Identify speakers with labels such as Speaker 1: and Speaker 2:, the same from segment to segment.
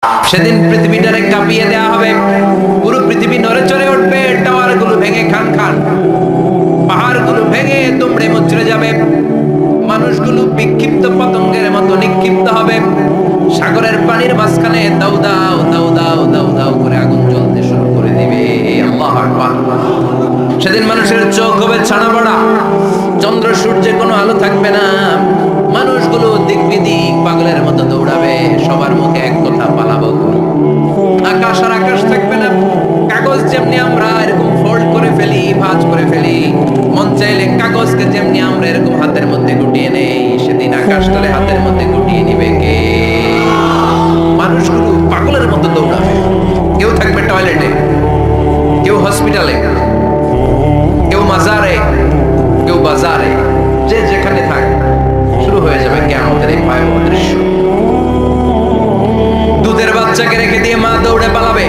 Speaker 1: সেদিন পৃথিবীটারে কাঁপিয়ে দেওয়া হবে, পুরো পৃথিবী নড়ে চড়ে উঠবে, টাওয়ার গুলো ভেঙে খান খান, পাহাড় গুলো ভেঙে দুমড়ে মুচড়ে যাবে, মানুষগুলো বিক্ষিপ্ত পতঙ্গের মতো নিক্ষিপ্ত হবে, সাগরের পানির মাঝখানে দাউ দাউ দাউ দাউ দাউ দাউ করে আগুন জ্বলতে শুরু করে দিবে। আল্লাহু আকবার। সেদিন মানুষের চোখ হবে ছানা বড়া, চন্দ্র সূর্যে কোনো আলো থাকবে না, মানুষগুলো দিক বিদিক পাগলের মতো দৌড়াবে, সবার মুখে এক কথা, পালাবো। আকাশ আর আকাশ থাকবে না, কাগজ যেমনি আমরা এরকম ফোল্ড করে ফেলি, ভাঁজ করে ফেলি, মন চাইলে কাগজকে যেমনি আমরা এরকম হাতের মধ্যে গুটিয়ে নেই, সেদিন আকাশটারে হাতের মধ্যে গুটিয়ে নিবে কে? মানুষগুলো পাগলের মতো দৌড়াবে, কেউ থাকবে টয়লেটে, কেউ হসপিটালে, কেউ মাজারে, কেউ বাজারে, যে যেখানে থাক, শুরু হয়ে যাবে কিয়ামতের এই ভয়াবহ দৃশ্য। দুধের বাচ্চাকে রেখে দিয়ে মা দৌড়ে পালাবে।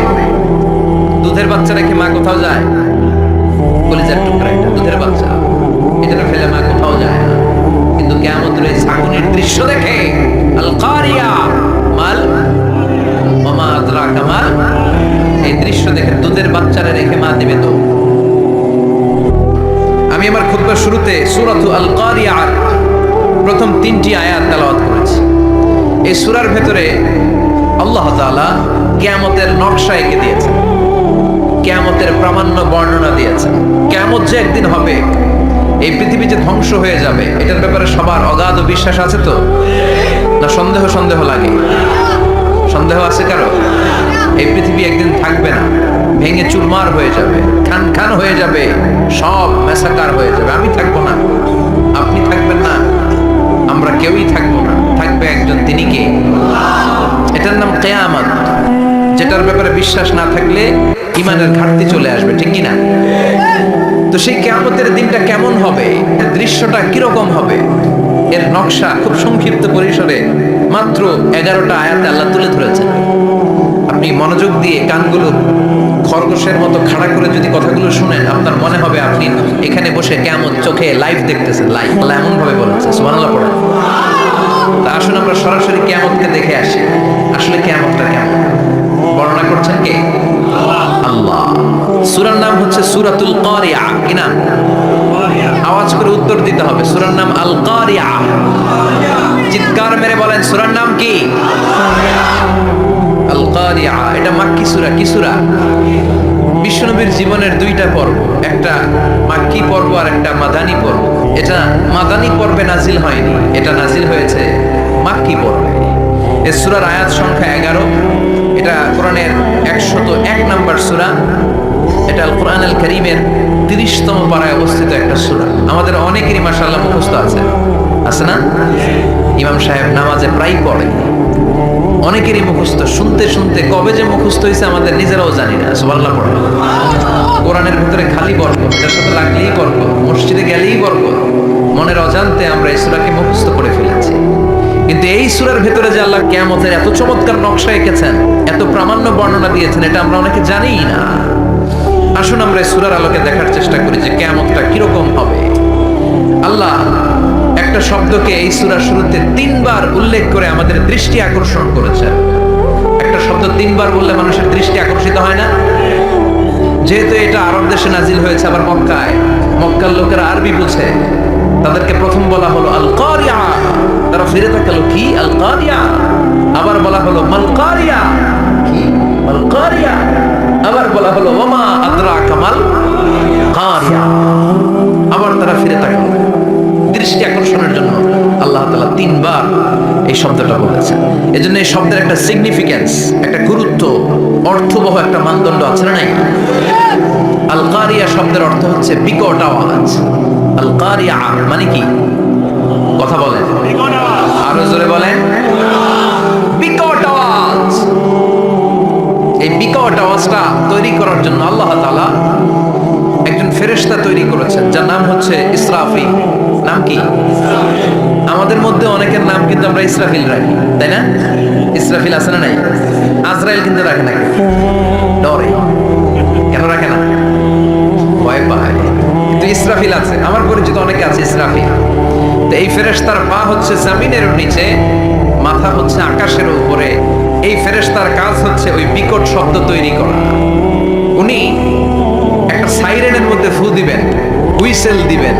Speaker 1: দুধের বাচ্চা রেখে মা কোথাও যায়? কলিজার টুকরা এটা, দুধের বাচ্চা, এটা ফেলে মা কোথাও যায় না। কিন্তু কিয়ামতের এই আগুনের দৃশ্য দেখে, আল কারিয়া মাল ওয়া মা আদরাকা মাল, এই দৃশ্য দেখে দুধের বাচ্চারে রেখে মা দিবে তো। আমি আমার খুতবার শুরুতে সূরাতু আল কারিয়ার প্রথম 3টি আয়াত তেলাওয়াত করেছি। এই সূরার ভেতরে আল্লাহ তাআলা কিয়ামতের নকশা এঁকে দিয়েছেন, কিয়ামতের প্রামাণ্য বর্ণনা দিয়েছেন। কিয়ামত যে একদিন হবে, এই পৃথিবী যে ধ্বংস হয়ে যাবে, এটার ব্যাপারে সবার অগাধ বিশ্বাস আছে তো? না সন্দেহ সন্দেহ লাগে? সন্দেহ আছে কারো? এই পৃথিবী একদিন থাকবে না, ভেঙে চুরমার হয়ে যাবে, খান খান হয়ে যাবে, সব মেসাকার হয়ে যাবে। আমি থাকবো না, আপনি থাকবেন না, আমরা কেউই থাকবো না, থাকবে একজন, তিনি কে? এটার নাম কিয়ামত, যেটার ব্যাপারে বিশ্বাস না থাকলে ঈমানের ঘাটতি চলে আসবে, ঠিক কি না? তো সেই কিয়ামতের দিনটা কেমন হবে, এর দৃশ্যটা কিরকম হবে, এর নকশা খুব সংক্ষিপ্ত পরিসরে মাত্র 11টা আয়াতে আল্লাহ তুলে ধরেছেন। আপনি মনোযোগ দিয়ে কানগুলো খরগোশের মতো খাড়া করে যদি কথাগুলো শুনেন, আপনার মনে হবে আপনি এখানে বসে কিয়ামত চোখে লাইভ দেখতেছেন। লাইভ আল্লাহ এমন ভাবে বলেছে, সুবহানাল্লাহ পড়েন। তা আসুন আমরা সরাসরি কিয়ামতকে দেখে আসি, আসলে কিয়ামতটা কেমন বর্ণনা করছেন কে? আল্লাহ। সূরার নাম হচ্ছে সূরাতুল কারিয়া। কি নাম? আওয়াজ করে উত্তর দিতে হবে। সূরার নাম আল কারিয়া। চিৎকার মেরে বলেন, সূরার নাম কি? আল কারিয়া। এটা মাক্কি সূরা। কি সূরা? বিশ্বনবীর জীবনের 2টা পর্ব, একটা মাক্কি পর্ব আর একটা মাদানী পর্ব। এটা মাদানী পর্বে নাজিল হয়নি, এটা নাজিল হয়েছে মাক্কি পর্বে। এই সূরার আয়াত সংখ্যা 11। এটা কোরআনের 101 নম্বর সূরা। এটা আল কোরআন আল কারীমের 30তম পারায় অবস্থিত একটা সূরা। আমাদের অনেকেরই মাশাআল্লাহ মুখস্থ আছে, আছে না? ইমাম সাহেব নামাজে প্রায় পড়ে, অনেকেরই মুখস্থ। শুনতে শুনতে কবে যে মুখস্থ হয়েছে আমাদের নিজেরাও জানি না। সুবহানাল্লাহ পড়ে। কোরআনের ভিতরে খালি বরকত, এটার সাথে লাগলেই বরকত, মসজিদে গেলেই বরকত। মনের অজান্তে আমরা এই সূরাকে মুখস্থ করে ফেলেছি। কিন্তু এই সূরার ভেতরে যে আল্লাহ কিয়ামতের এত চমৎকার নকশা এঁকেছেন, এত প্রামাণ্য বর্ণনা দিয়েছেন, এটা আমরা অনেকে জানিই না। আসুন আমরা এই সূরার আলোকে দেখার চেষ্টা করি যে কিয়ামতটা কিরকম হবে। আল্লাহ একটা শব্দকে এই সূরার শুরুতে 3বার উল্লেখ করে আমাদের দৃষ্টি আকর্ষণ করেছেন। একটা শব্দ 3বার বললে মানুষের দৃষ্টি আকর্ষিত হয় না? যেহেতু এটা আরব দেশে নাজিল হয়েছে, আবার মক্কায়, মক্কার লোকেরা আরবি বুঝে, তাদেরকে প্রথম বলা হলো আল কারিয়া, তারা ফিরে তাকালো, কি আল কারিয়া? আবার বলা হলো মাল কারিয়া, কি মাল কারিয়া? আবার বলা হলো ওয়া মা আদরাকা মাল কারিয়া। আবার তারা ফিরে তাকালো। দৃষ্টি আকর্ষণের জন্য আল্লাহ তাআলা 3বার এই শব্দটা বলেছেন। এজন্য এই শব্দের একটা সিগনিফিকেন্স, একটা গুরুত্ব, অর্থবহ একটা মানদণ্ড আছে না নাই? আল কারিয়া শব্দের অর্থ হচ্ছে বিকট আওয়াজ। আল কারিয়া মানে কি? কথা বলেন, আরো জোরে বলেন। বিকট আওয়াজ। এই বিকট আওয়াজটা তৈরি করার জন্য আল্লাহ তাআলা একজন ফেরেশতা তৈরি করেছেন, যার নাম হচ্ছে ইসরাফিল। নাম কি? আমাদের মধ্যে অনেকের নাম কিন্তু আমরা ইসরাফিল রাখি, তাই না? ইসরাফিল আছে না নাই? আজরাইল কিন্তু রাখে না, ডরে। কেন রাখে না? ভয় পায়। কিন্তু ইসরাফিল আছে, আমার পরিচিত অনেকে আছে ইসরাফিল। তো এই ফেরেশতার পা হচ্ছে জমিনের নিচে, মাথা হচ্ছে আকাশের উপরে, এই ফেরেশতার কাজ হচ্ছে ওই বিকট শব্দ তৈরি করা। উনি একটা সাইরেনের মধ্যে ফু দিবেন, হুইসেল দিবেন,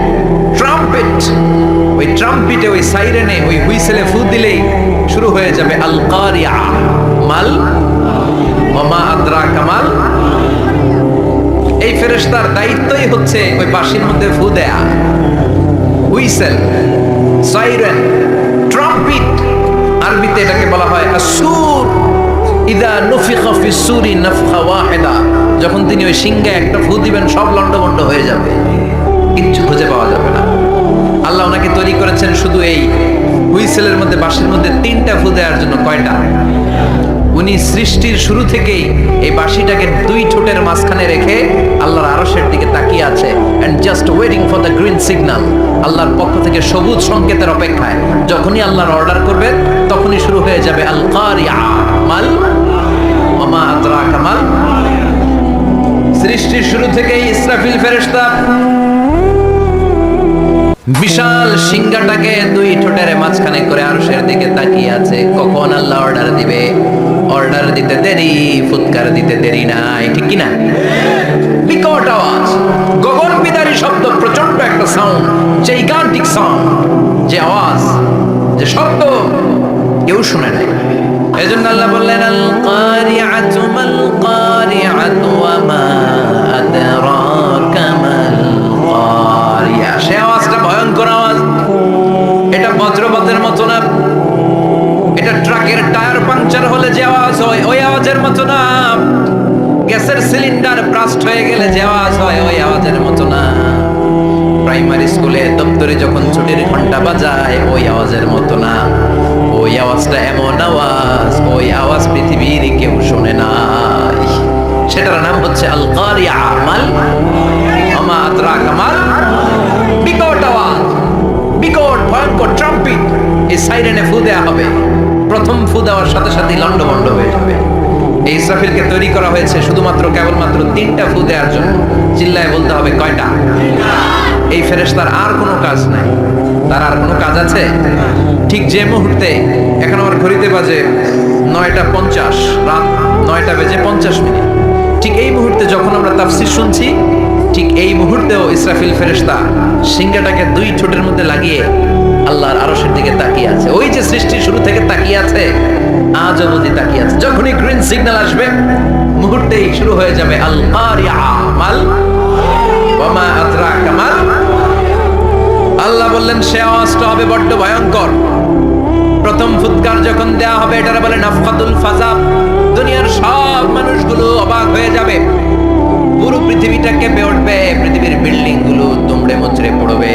Speaker 1: ট্রাম্পেট, ওই ট্রাম্পিটে, ওই সাইরেনে, ওই হুইসেলে ফু দিলেই শুরু হয়ে যাবে আল কারিয়া, মাল ওয়া মা আদরাকা মাল। এই ফেরেশতার দায়িত্বই হচ্ছে ওই বাঁশির মধ্যে ফু দেয়া, হুইসেল, সাইরেন, ট্রাম্পিট। আরবিতে এটাকে বলা হয় আসুর। ইদা নুফিখা ফিস সূরি নাফখা ওয়াহিদা, যখন তিনি ওই সিংহে একটা ফু দিবেন সব লন্ডভন্ড হয়ে যাবে, কিচ্ছু খুঁজে পাওয়া যাবে না। আল্লাহ ওনাকে তৈরি করেছেন শুধু এই হুইসেলের মধ্যে, বাঁশির মধ্যে 3টা ফু দেওয়ার জন্য। কয়টা? উনি সৃষ্টির শুরু থেকেই এই বাঁশিটাকে 2 ঠোঁটের মাঝখানে রেখে আল্লাহর আরশের দিকে তাকিয়ে আছে, and just waiting for the green signal. আল্লাহর পক্ষ থেকে সবুজ সংকেতের অপেক্ষায়। যখনই আল্লাহর অর্ডার করবেন তখনই শুরু হয়ে যাবে আল কারিয়া, মাল ওয়া মা আদরাকা মাল। সৃষ্টির শুরু থেকেই ইসরাফিল ফেরেশতা বিশাল সিংহাটাকে 2 ঠোঁটের মাঝখানে করে আরশের দিকে তাকিয়ে আছে, কখন আল্লাহ অর্ডার দিবে। অর্ডার দিতে দেরি, ফুৎকার দিতে দেরি নাই, ঠিক কি না? বিকট আওয়াজ, গগন বিদারী শব্দ, প্রচন্ড একটা সাউন্ড, জাইগান্টিক সাউন্ড, যে আওয়াজ, যে শব্দ কেউ শুনে নাই। এজন্য আল্লাহ বললেন আল কারিআতু মাল কারিআতু ওয়া মা আদরাকা মাল কারিআ। সে আওয়াজটা ভয়ঙ্কর আওয়াজ। এটা বজ্রপাতের মতো না, এটা ট্রাকের টায়ার পাংচার হলে যে আওয়াজ হয় ওই আওয়াজের মতো না, গ্যাসের সিলিন্ডার ব্রাস্ট হয়ে গেলে যে আওয়াজ হয় ওই আওয়াজের মতো না, প্রাইমারি স্কুলে দপ্তরে যখন ছুটির ঘন্টা বাজায় ওই আওয়াজের মতো না। ওই আওয়াজটা এমন আওয়াজ, ওই আওয়াজ পৃথিবীর কেউ শোনে নাই। সেটার নাম হচ্ছে আল কারিআ, মাল ওয়া মা আদরাকা মাল। বিকট আওয়াজ, বিকট ভয়ঙ্কর ট্রাম্পিট। এই সাইরেনে ফু দেওয়া হবে, প্রথম ফু দেওয়ার সাথে সাথে লন্ডভন্ড হয়ে যাবে। এই ইসরাফিলকে তৈরি করা হয়েছে শুধুমাত্র কেবলমাত্র 3টা ফু দেওয়ার জন্য। চিল্লায় বলতে হবে কয়টা? এই ফেরেশতার আর কোনো কাজ নাই। তার আর কোনো কাজ আছে? ঠিক যে মুহূর্তে, এখন আমার ঘড়িতে বাজে 9:50, রাত 9টা বেজে 50 মিনিট, ঠিক এই মুহূর্তে যখন আমরা তাফসীর শুনছি, ঠিক এই মুহূর্তেও ইসরাফিল ফেরেশতা সিংহাটাকে 2 ঠোঁটের মধ্যে লাগিয়ে আল্লাহর আরশের দিকে তাকিয়ে আছে। ওই যে সৃষ্টির শুরু থেকে তাকিয়ে আছে, আজ অবধি তাকিয়ে আছে। যখনই গ্রিন সিগন্যাল আসবে মুহূর্তেই শুরু হয়ে যাবে আল কারিআ, মাল ওয়া মা আদরাকা মাল। আল্লাহ বললেন সে আওয়াজটা হবে বড্ড ভয়ঙ্কর। প্রথম ফুৎকার যখন দেয়া হবে, এটারে বলে নাফখাতুল ফাজা। দুনিয়ার সব মানুষগুলো অবাক হয়ে যাবে, পুরো পৃথিবীটা কেঁপে উঠবে, পৃথিবীর বিল্ডিং গুলো দুমড়ে মুচড়ে পড়বে,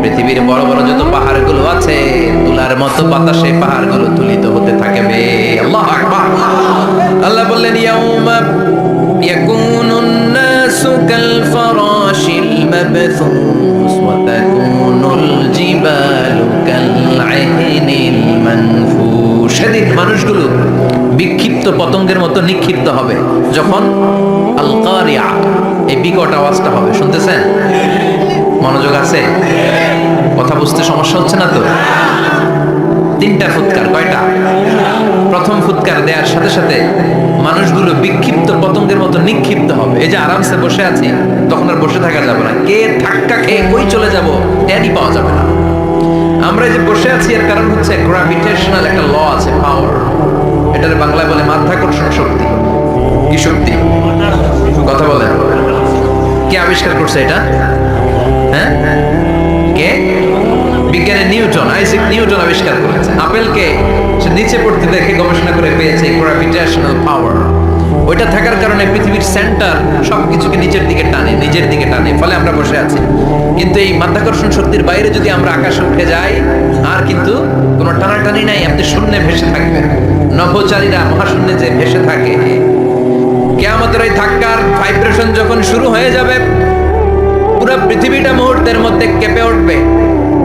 Speaker 1: পৃথিবীর বড় বড় যত পাহাড়গুলো আছে তুলার মতো বাতাসে পাহাড়গুলো তুলিত হতে থাকবে। আল্লাহু আকবার। আল্লাহ বললেন ইয়াউমা ইয়াকুনুন নাসু কাল ফারাশিল মাবথুস ওয়া তাকুনুল জিবালু কাল আইনিল মানফুশ। সেদিন মানুষগুলো বিক্ষিপ্ত পতঙ্গের মতো নিক্ষিপ্ত হবে যখন আল কারিআ, এই বিকট আওয়াজটা হবে। শুনতেছেন? মনোযোগ আছে? কথা বুঝতে সমস্যা হচ্ছে না তো? 3টা ফুৎকার। কয়টা? প্রথম ফুৎকার দেওয়ার সাথে সাথে মানুষগুলো বিক্ষিপ্ত পতঙ্গের মতো নিক্ষিপ্ত হবে। এই যে আরামসে বসে আছি, তখন আর বসে থাকা যাবে না। কে ধাক্কা খেয়ে কই চলে যাব টেরই পাওয়া যাবে না। আমরা যে বসে আছি এর কারণ হচ্ছে গ্র্যাভিটেশনাল একটা ল আছে, পাওয়ার। এটার বাংলায় বলে মাধ্যাকর্ষণ শক্তি। কি শক্তি? কথা বলেন। কে আবিষ্কার করছে এটা? হ্যাঁ, কে? বিজ্ঞানী নিউটন, আইজাক নিউটন আবিষ্কার করেছে। আপেলকে সে নিচে পড়তে দেখে গবেষণা করে পেয়েছে গ্র্যাভিটেশনাল পাওয়ার। ওইটা থাকার কারণে পৃথিবীর সেন্টার সবকিছুকে নিচের দিকে টানে, নিজের দিকে টানে, ফলে আমরা বসে আছি। কিন্তু এই মাধ্যাকর্ষণ শক্তির বাইরে যদি আমরা আকাশে উঠে যাই, আর কিন্তু কোনো টানাটানি নাই, আপনি শূন্যে ভেসে থাকবেন। নভোচারীরা মহাশূন্যে যে ভেসে থাকে, কিয়ামতের ওই ধাক্কার ভাইব্রেশন যখন শুরু হয়ে যাবে, পুরো পৃথিবীটা মুহূর্তের মধ্যে কেঁপে উঠবে।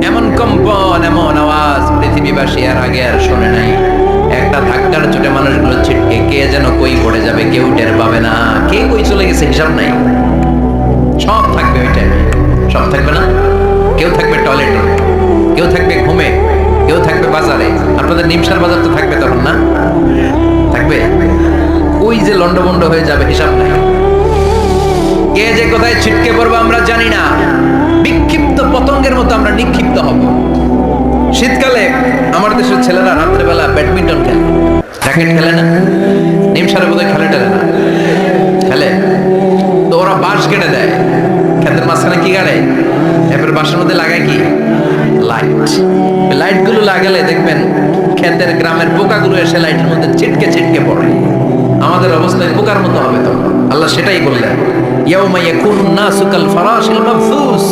Speaker 1: এমন কম্পন, এমন আওয়াজ পৃথিবীবাসী আর আগে আর শোনে নাই। একটা ধাক্কার চোটে মানুষগুলো ছিটকে কে যেন কই পড়ে যাবে, কেউ টের পাবে না। কে কই চলে গেছে হিসাব নাই। সব থাকবে ওই টাইমে, সব থাকবে না। কেউ থাকবে টয়লেটে, কেউ থাকবে ঘুমে, কেউ থাকবে বাজারে। আপনাদের নিমসার বাজার তো থাকবে তখন না? থাকবে লন্ডভন্ড হয়ে যাবে, হিসাব নাই। কে যে কোথায় ছিটকে পড়বো আমরা জানি না। বিক্ষিপ্ত পতঙ্গের মতো আমরা নিক্ষিপ্ত হব। শীতকালে আমার দেশের ছেলেরা রাত্রেবেলা ব্যাডমিন্টন খেলে, র্যাকেট খেলে না, নিমসারে বোধহয় খেলে টেলে না, খেলে তো ওরা বাঁশ কেটে দেয়, ক্ষেতের মাঝখানে কি গাড়ে, এরপর বাঁশের মধ্যে লাগায় কি লাইট। লাইট গুলো লাগালে দেখবেন ক্ষেতের গ্রামের পোকাগুলো এসে লাইটের মধ্যে ছিটকে ছিটকে পড়ে। আমাদের অবস্থায় পোকার মতো হবে তো। আল্লাহ সেটাই বললেন, ইয়াউমা ইয়াকুনুন নাসু কাল ফারাশিল মাবসুস,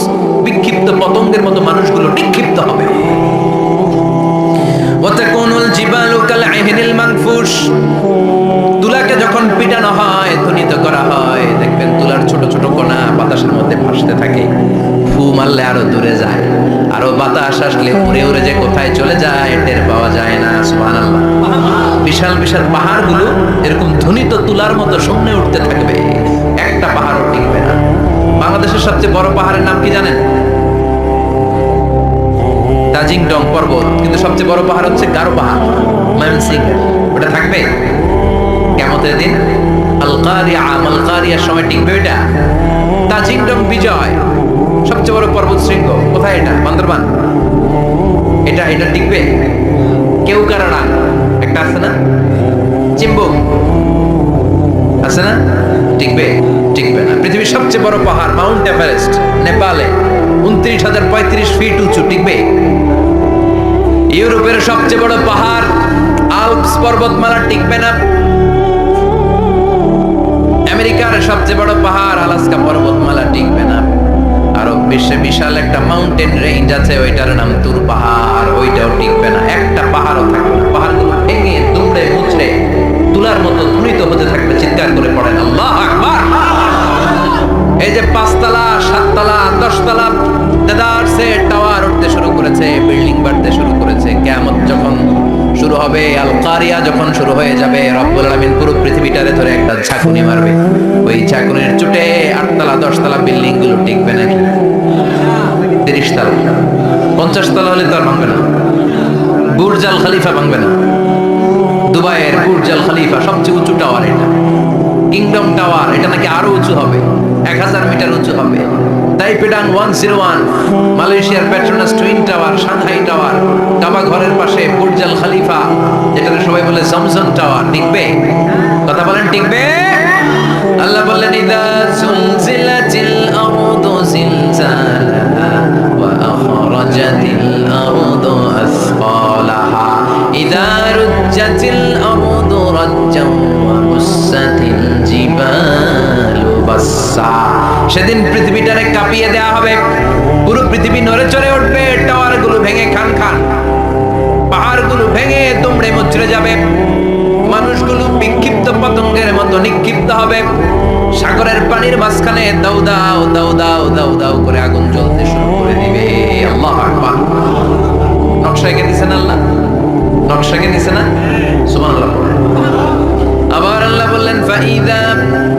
Speaker 1: বিক্ষিপ্ত পতঙ্গের মতো মানুষগুলো নিক্ষিপ্ত হবে। ওয়া তাকুনুল জিবালু কাল আহিনিল মানফুশ, তুলাকে যখন পিটানো হয়, ধ্বনিত করা হয়, দেখবেন তুলার ছোট ছোট কণা বাতাসের মধ্যে ভাসতে থাকে। ফু মারলে আরো দূরে যায়, আরো বাতাস আসলে উড়ে উড়ে যে কোথায় চলে যায় টের পাওয়া যায় না। সুবহানাল্লাহ। বিশাল বিশাল পাহাড়গুলো এরকম ধ্বনিত তুলার মতো শূন্যে উঠতে থাকবে, একটা পাহাড়ও টিকবে না। বাংলাদেশের সবচেয়ে বড় পাহাড়ের নাম কি জানেন? তাজিংডং পর্বত, কিন্তু সবচেয়ে বড় পাহাড় হচ্ছে গারো পাহাড়, ময়মনসিংহ। ওটা থাকবে কিয়ামতের দিন? আল কারিয়া, আল কারিয়ার সময় টিকবে ওইটা? তাজিংডং বিজয় সবচেয়ে বড় পর্বত শৃঙ্গ, কোথায় এটা? বান্দরবান। এটা এটা টিকবে? কেউ কারণা একটা আছে না, চিম্বুক আছে না, টিকবে? টিকবে না। পৃথিবীর সবচেয়ে বড় পাহাড় মাউন্ট এভারেস্ট নেপালে, 29,035 ফিট উঁচু, টিকবে? ইউরোপের সবচেয়ে বড় পাহাড় আল্পস পর্বতমালা, টিকবে না। আমেরিকার সবচেয়ে বড় পাহাড় আলাস্কা পর্বতমালা, টিকবে না। আরব বিশ্বে বিশাল একটা মাউন্টেন রেঞ্জ আছে, ওইটার নাম তুর পাহাড়, ওইটাও টিকবে না। একটা পাহাড়ও থাকবে না। পাহাড়গুলো ভেঙে দুমড়ে মুচড়ে তুলার মতো ধ্বনিত হতে থাকবে, চিৎকার করে পড়েন আল্লাহু আকবার। এই যে 5 তলা 7 তলা 10 তলা দেদারসে টাওয়ার উঠতে শুরু করেছে, বিল্ডিং বাড়তে শুরু করেছে, কিয়ামত যখন শুরু হবে, আল কারিয়া যখন শুরু হয়ে যাবে, রব্বুল আলামিন পুরো পৃথিবীটারে ধরে একটা ঝাঁকুনি মারবে। ওই ঝাঁকুনির চুটে 8 তলা 10 তলা বিল্ডিং গুলো টিকবে নাকি? 30 তলা 50 তলা হলে তো আর ভাঙবে না। বুর্জ আল খলিফা ভাঙবে না। দুবাইয়ের বুর্জ আল খলিফা সবচেয়ে উঁচু টাওয়ার, এটা কিংডম টাওয়ার, এটা নাকি আরো উঁচু হবে, 1000 মিটার উঁচু হবে। তাইপেডাং 101, মালয়েশিয়ার Petronas twin tower, Shanghai tower, কাবা ঘরের পাশে বুর্জ আল খলিফা, যেটা সবাই বলে জমজম টাওয়ার, টিকবে? কথা বলেন, টিকবে? আল্লাহ বললেন, ইদা জুলজিলাতিল আরদু জিলজালাহা ওয়া আখরাজাতিল আরদু আসকালাহা ইদা রুজ্জাতিল আরদু রাজ্জান ওয়া বুসাতিল জিবালু বাসসা। সেদিন পৃথিবীটারে কাঁপিয়ে দেয়া হবে, পুরো পৃথিবী নড়ে চড়ে উঠবে, টাওয়ারগুলো ভেঙে খান খান, পাহাড়গুলো ভেঙে দুমড়ে মুচড়ে যাবে, মানুষগুলো বিক্ষিপ্ত পতঙ্গের মতো নিক্ষিপ্ত হবে, সাগরের পানির মাঝখানে দাউ দাউ দাউ দাউ দাউ দাউ করে আগুন জ্বলতে শুরু করে দিবে। আল্লাহু আকবার। নকশা এঁকে দিছেন আল্লাহ, নকশা এঁকে দিছে না? সুবহানাল্লাহ। আবার আল্লাহ বললেন, ফাইদা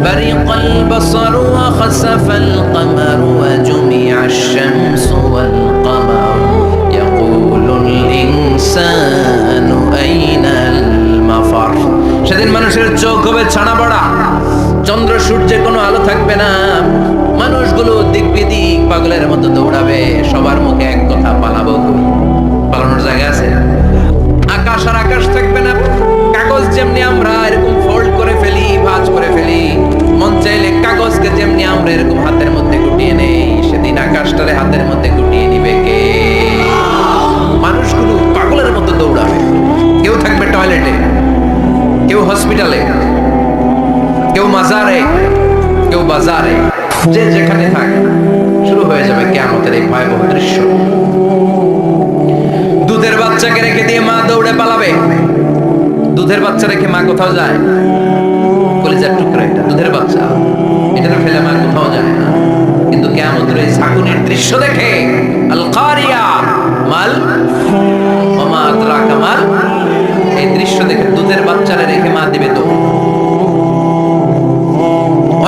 Speaker 1: বারিকাল বাসারু ওয়া খাসাফাল কামারু ওয়া জুমিআশ শামসু ওয়াল কামারু ইয়াকুলুল ইনসানু আইনাল মাফার। সেদিন মানুষের চোখ হবে ছানা বড়া, চন্দ্র সূর্যের কোনো আলো থাকবে না, মানুষগুলো দিক বিদিক পাগলের মতো দৌড়াবে, সবার মুখে এক কথা, পালাবো কই? পালানোর জায়গা আছে? আকাশ আর আকাশ থাকবে না। কাগজ যেমনি আমরা এরকম ফোল্ড করে ফেলি, ভাঁজ করে ফেলি, মন চাইলে কাগজকে যেমনি আমরা এরকম হাতের মধ্যে গুটিয়ে নেই, সেদিন আকাশটারে হাতের মধ্যে গুটিয়ে নিবে কে? মানুষগুলো পাগলের মতো দৌড়াবে। কেউ থাকবে টয়লেটে, কেউ হসপিটালে, কেউ মাজারে, কেউ বাজারে, যে যেখানে থাক, শুরু হয়ে যাবে কিয়ামতের এই ভয়াবহ দৃশ্য। দুধের বাচ্চাকে রেখে দিয়ে মা দৌড়ে পালাবে। দুধের বাচ্চা রেখে মা কোথাও যায়? কলিজার টুকরা এটা, দুধের বাচ্চা, এটা ফেলে মা কোথাও যায় না। কিন্তু কিয়ামতের এই ঝাঁকুনির দৃশ্য দেখে, আল কারিয়া মাল ওয়া মা আদরাকা মাল, এই দৃশ্য দেখে দুধের বাচ্চারে রেখে মা দিবে তো।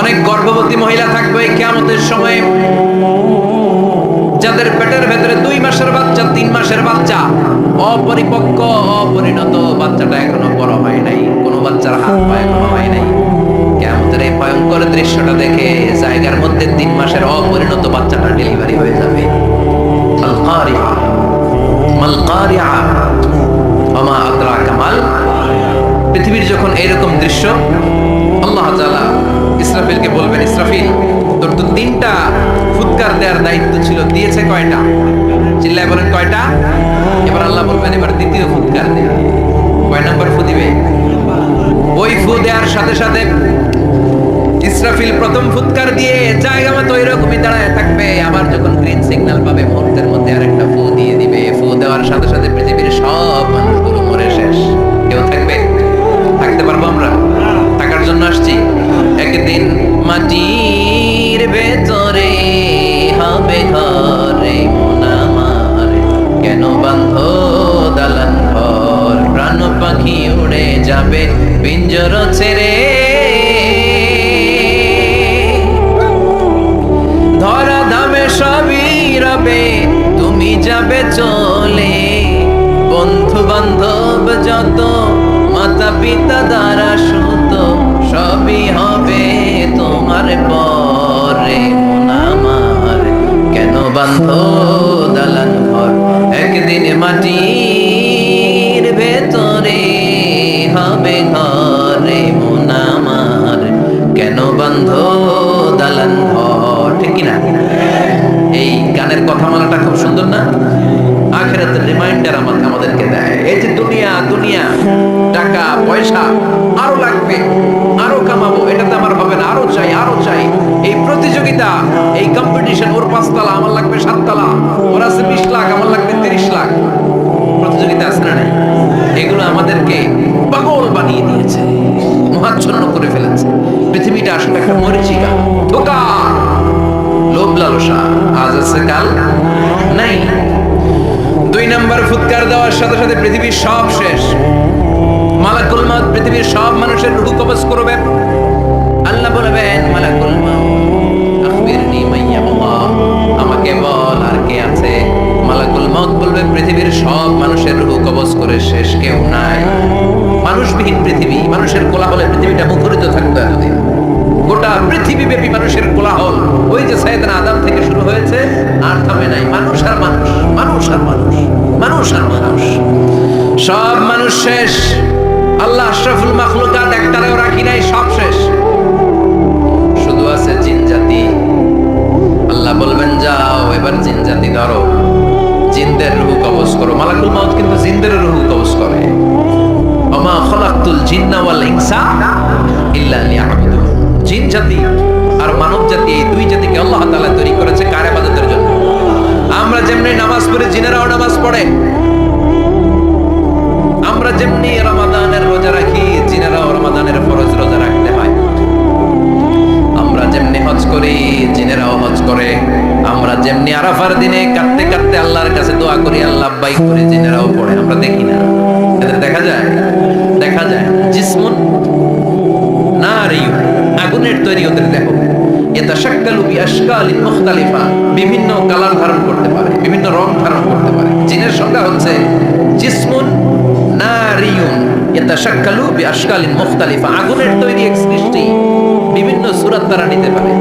Speaker 1: অনেক গর্ভবতী মহিলা থাকবে এই কিয়ামতের সময়, যাদের পেটের ভেতরে 2 মাসের বাচ্চা, 3 মাসের বাচ্চা, অপরিপক্ক অপরিণত, বাচ্চাটা এখনো বড় হয় নাই, কোনো বাচ্চার হাত পা এখনো হয় নাই, ভয়ঙ্কর দৃশ্যটা দেখে জায়গার মধ্যে 3 মাসের অপরিণত বাচ্চাটা ডেলিভারি হয়ে যাবে। আল কারিআ মাল কারিআ ওমা আদরাকা মাল। পৃথিবীর যখন এরকম দৃশ্য, আল্লাহ তাআলা ইসরাফিলকে বলবেন, ইসরাফিল তোর তো 3টা ফুৎকার দেওয়ার দায়িত্ব ছিল, দিয়েছে কয়টা? চিল্লায় বলেন কয়টা? এবার আল্লাহ বলবেন এবার দ্বিতীয় ফুৎকার দে। কয় নাম্বার ফু দিবে? ওই ফু দেওয়ার সাথে সাথে ইসরাফিল প্রথম ফুৎকার দিয়ে জায়গা মতো এরকমই দাঁড়ায় থাকবে। আবার যখন গ্রিন সিগন্যাল পাবে মুহূর্তের মধ্যে আরেকটা ফু দিয়ে দিবে। ফু দেওয়ার সাথে সাথে পৃথিবীর সব মানুষগুলো মরে শেষ। কেউ থাকবে? থাকতে পারবো আমরা? থাকার জন্য আসছি। একদিন মাটির ভেতরে হবে ঘরে মন আমার, কেন বাঁধ দালান ঘর, প্রাণ পাখি উড়ে যাবে পিঞ্জর ছেড়ে, ধরা ধামে সবই রবে তুমি যাবে চলে, বন্ধু বান্ধব যত মাতা পিতা দ্বারা সুত সবই হবে তোমার পরে মন আমার, কেন বান্ধ দালান ঘর, একদিন মাটির ভেতরে হবে ঘরে মন আমার, কেন বান্ধ দালান ঘর। ঠিক কিনা? এই গানের কথামালাটা খুব সুন্দর না? আখিরাতের রিমাইন্ডার আমাদেরকে দেয়। এই যে দুনিয়া দুনিয়া, টাকা পয়সা আরো লাগবে, আরো কামাবো, এটাতে আমার হবে না, আরো চাই আরো চাই। এই প্রতিযোগিতা, এই কম্পিটিশন, ওর 5 তলা আমার লাগবে 7 তলা, ওর আছে 20 লাখ আমার লাগবে 30 লাখ। প্রতিযোগিতা আছে না? এগুলো আমাদেরকে পাগল বানিয়ে দিয়েছে, মহাচ্ছন্ন করে ফেলেছে। পৃথিবীটা আসলে একটা মরিচিকা, ধোঁকা, লোভ লালসা, আজ আছে কাল নাই। 2 নাম্বার ফুৎকার দেওয়ার সাথে সাথে পৃথিবীর সব শেষ। মালাকুল মউত পৃথিবীর সব মানুষের রূহ কবজ করবে। আল্লাহ বলবেন, মালাকুল মউত আখবিরনি মাইয়াল্লাহ, আমাকে বল আর কে আছে। মালাকুল মউত বলবে, পৃথিবীর সব মানুষের রূহ কবজ করে শেষ, কেউ নাই। মানুষবিহীন পৃথিবী, মানুষের কোলাহলে পৃথিবীটা মুখরিত থাকতো এতদিন। গোটা পৃথিবী ব্যাপী মানুষের কোলাহল, ওই যে সাইয়েদনা আদম থেকে শুরু হয়েছে, আর থামে নাই। মানুষ আর মানুষ, মানুষ আর মানুষ, মানুষ আর মানুষ, সব মানুষ শেষ। আল্লাহ আশরাফুল মাখলুকাত একটারেও রাখি নাই, সব শেষ। শুধু আছে জিন জাতি। আল্লাহ বলবেন, যাও এবার জিন জাতি ধরো, জিনদের রূহ কবজ করো। মালাকুল মউত কিন্তু জিনদের রূহ কবজ করে। ওমা খলাকতুল জিন্না ওয়াল ইনসা ইল্লা লিয়াবুদুন। জিন জাতি আর মানব জাতি, এই 2 জাতিকে আল্লাহ তাআলা তৈরি করেছে কার ইবাদতের জন্য। আমরা যেমনি নামাজ পড়ি, জিনেরাও নামাজ পড়ে। আমরা যেমনি রমাদানের রোজা রাখি, জিনেরাও রমাদানের ফরজ রোজা রাখতে হয়। আমরা যেমনি হজ করি, জিনেরাও হজ করে। আমরা যেমনি আরাফার দিনে কাটতে কাটতে আল্লাহর কাছে দোয়া করি, আল্লাহ লাব্বাইক করে, জিনেরাও পড়ে। আমরা দেখি না? এদের দেখা যায়? দেখা যায়। জিসমুন নারিয়ুন, আগুনের তৈরি ওদের দেহ। ইয়াতাশাক্কালু বিআশকালিন মুখতালিফা, বিভিন্ন কালার ধারণ করতে পারে, বিভিন্ন রং ধারণ করতে পারে। জিনের সংজ্ঞা হচ্ছে জিসমুন নারিয়ুন ইয়াতাশাক্কালু বিআশকালিন মুখতালিফা, আগুনের তৈরি এক সৃষ্টি। বিভিন্ন সূরত তারা নিতে পারে,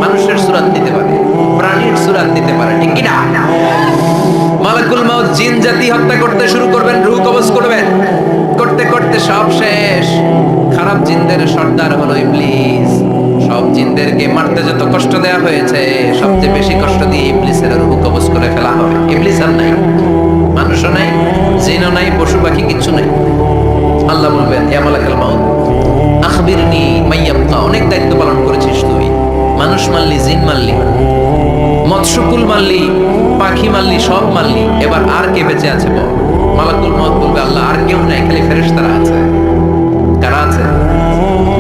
Speaker 1: মানুষের সূরত নিতে পারে, প্রাণীর সূরত নিতে পারে। ঠিক কি না? মালাকুল মউত জিন জাতি হত্যা করতে শুরু করবেন, রূহ কবজ করবেন। করতে করতে সব শেষ। খারাপ জিনদের সর্দার হলো ইবলিস। সব জিনদেরকে মারতে যত কষ্ট দেয়া হয়েছে, সবচেয়ে বেশি কষ্ট দিয়ে ইবলিসের রূহ কবজ করে ফেলা হবে। ইবলিস আর নাই, মানুষও নাই, জিনও নাই, পশু পাখি কিচ্ছু নাই। আল্লাহ বলবেন, ইয়া মালাকুল মউত আখবিরনি মাইয়াবকা, অনেক দায়িত্ব পালন করেছিস তুই। মানুষ মারলি, জিন মারলি, মৎস্যকুল মারলি, পাখি মারলি, সব মারলি, এবার আর কে বেঁচে আছে বল। মালাকুল মউত বলবে, আল্লাহ আর কেউ নাই, খালি ফেরেশতারা আছে। কারা আছে?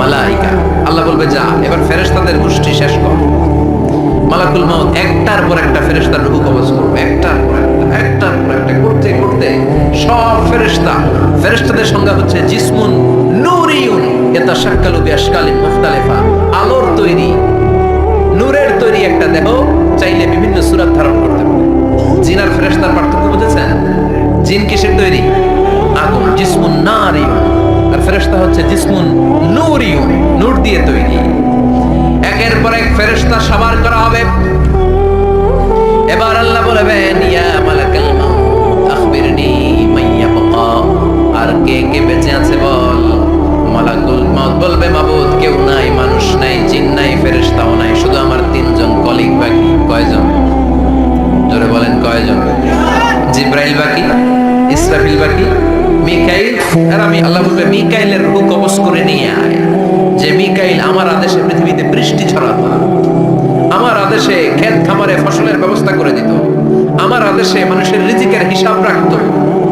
Speaker 1: মালাইকা। আল্লাহ বলবে, যা এবার ফেরেশতাদের গোষ্ঠী শেষ কর। মালাকুল মউত একটার পর একটা ফেরেশতার রূহ কবজ করবে, একটার পর একটা, একটার পর একটা, করতে করতে সব ফেরেশতা। ফেরেশতাদের সংজ্ঞা হচ্ছে জিসমুন নূরিয়ুন ইয়াতাশাক্কালু বিআশকালিন মুখতালিফা, আলোর তৈরি, নূরের তৈরি একটা দেহ, চাইলে বিভিন্ন সূরত ধারণ করতে পারে। জিন আর ফেরেশতার পার্থক্য বুঝেছেন? জিন কিসের তৈরি? আগুন, জিসমুন নারিয়ুন। আর ফেরেশতা হচ্ছে জিসমুন নূরিয়ুন, নূর দিয়ে তৈরি। ফেরেশতা সবার করা হবে। এবার আল্লাহ বলবেন ইয়া মালাকাল মাউত আখবিরনি মাইয়া বাকা, আর কে কে বেঁচে আছে বল। মালাকুল মাউত বলবে মাবুদ কেউ নাই, মানুষ নাই, জিন নাই, ফেরেশতাও নাই, শুধু আমার তিনজন কলিগ বাকি। কয়জন? জোরে বলেন কয়জন? জিব্রাইল বাকি, ইসরাফিল বাকি, মিকাইল। আর আমি আল্লাহ বলবে মিকাইলের রূহ কবজ করে নিয়ে আয়। যে মিকাইল আমার আদেশে পৃথিবীতে বৃষ্টি ছড়াতো, আমার আদেশে ক্ষেত খামারে ফসলের ব্যবস্থা করে দিত, আমার আদেশে মানুষের রিজিকের হিসাব রাখতো।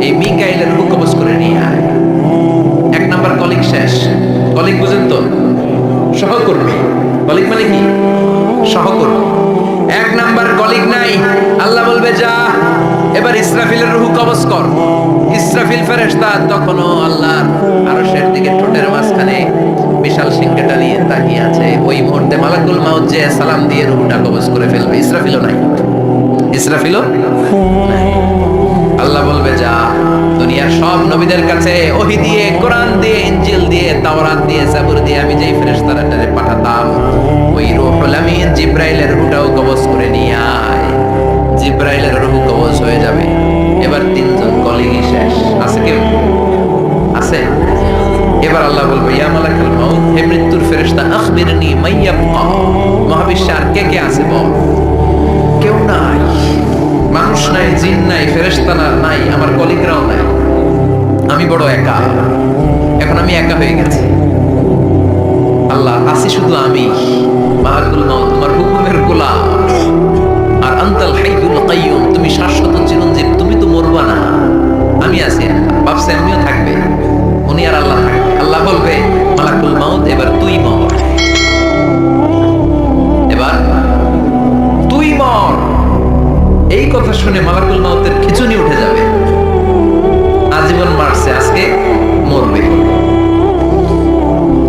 Speaker 1: এই মিকাইলের রূহ কবজ করে নিয়ে আয়। এক নাম্বার কলিগ শেষ। কলিগ বুঝেন তো? সহকর্মী। কলিগ মানে কি? সহকর্মী। এক নাম্বার কলিগ নাই। আল্লাহ বলবে যা এবার ইসরাফিলের রূহ কবজ কর। ইসরাফিল ফেরেশতা তখনও আল্লাহর আরশের দিকে ঠোঁটের মাঝখানে বিশাল সিংহটা নিয়ে তাকিয়ে আছে। ওই মুহূর্তে মালাকুল মাউত যে সালাম দিয়ে রূহটা কবজ করে ফেলবে। ইসরাফিলও নাই, ইসরাফিলও নাই। আল্লাহ বলবে যা দুনিয়ার সব নবীদের কাছে ওহী দিয়ে, কোরআন দিয়ে, ইনজিল দিয়ে, তাওরাত দিয়ে, জাবুর দিয়ে আমি যেই ফেরেশতাটারে পাঠাতাম, ওই রূহুল আমিন জিব্রাইলের রূহটাও কবজ করে নিয়ে আয়। জিব্রাইলের রূহ কবজ হয়ে যাবে। এবার তিনজন কলিগই শেষ। আছে কেউ? আছে? এবার আল্লাহ বলবে ইয়া মালাকাল মাউত, হে মৃত্যুর ফেরেশতা আখবিরনি মাইয়া বাকা, মহাবিশ্বে আর কে কে আছে বল। কেউ নাই, মানুষ নাই, জিন নাই, ফেরেশতা নাই, আমার কলিগরাও নাই, আমি বড় একা। এখন আমি একা হয়ে গেছি। আল্লাহ আছি শুধু আমি, মালাকুল মাউত তোমার হুকুমের গোলাম। আর আনতাল হাইয়ুল কাইয়ুম, তুমি শাশ্বত চিরঞ্জীব, তুমি তো মরবা না। আমি আছি, ভাবছে আমিও থাকবে, উনি আর আল্লাহ থাকবে। আল্লাহ বলবে মালাকুল মাউত এবার তুই মর, এবার তুই মর। এই কথা শুনে মালাকুল মাউতের খিচুনি উঠে যাবে। আজীবন মারছে, আজকে মরবে।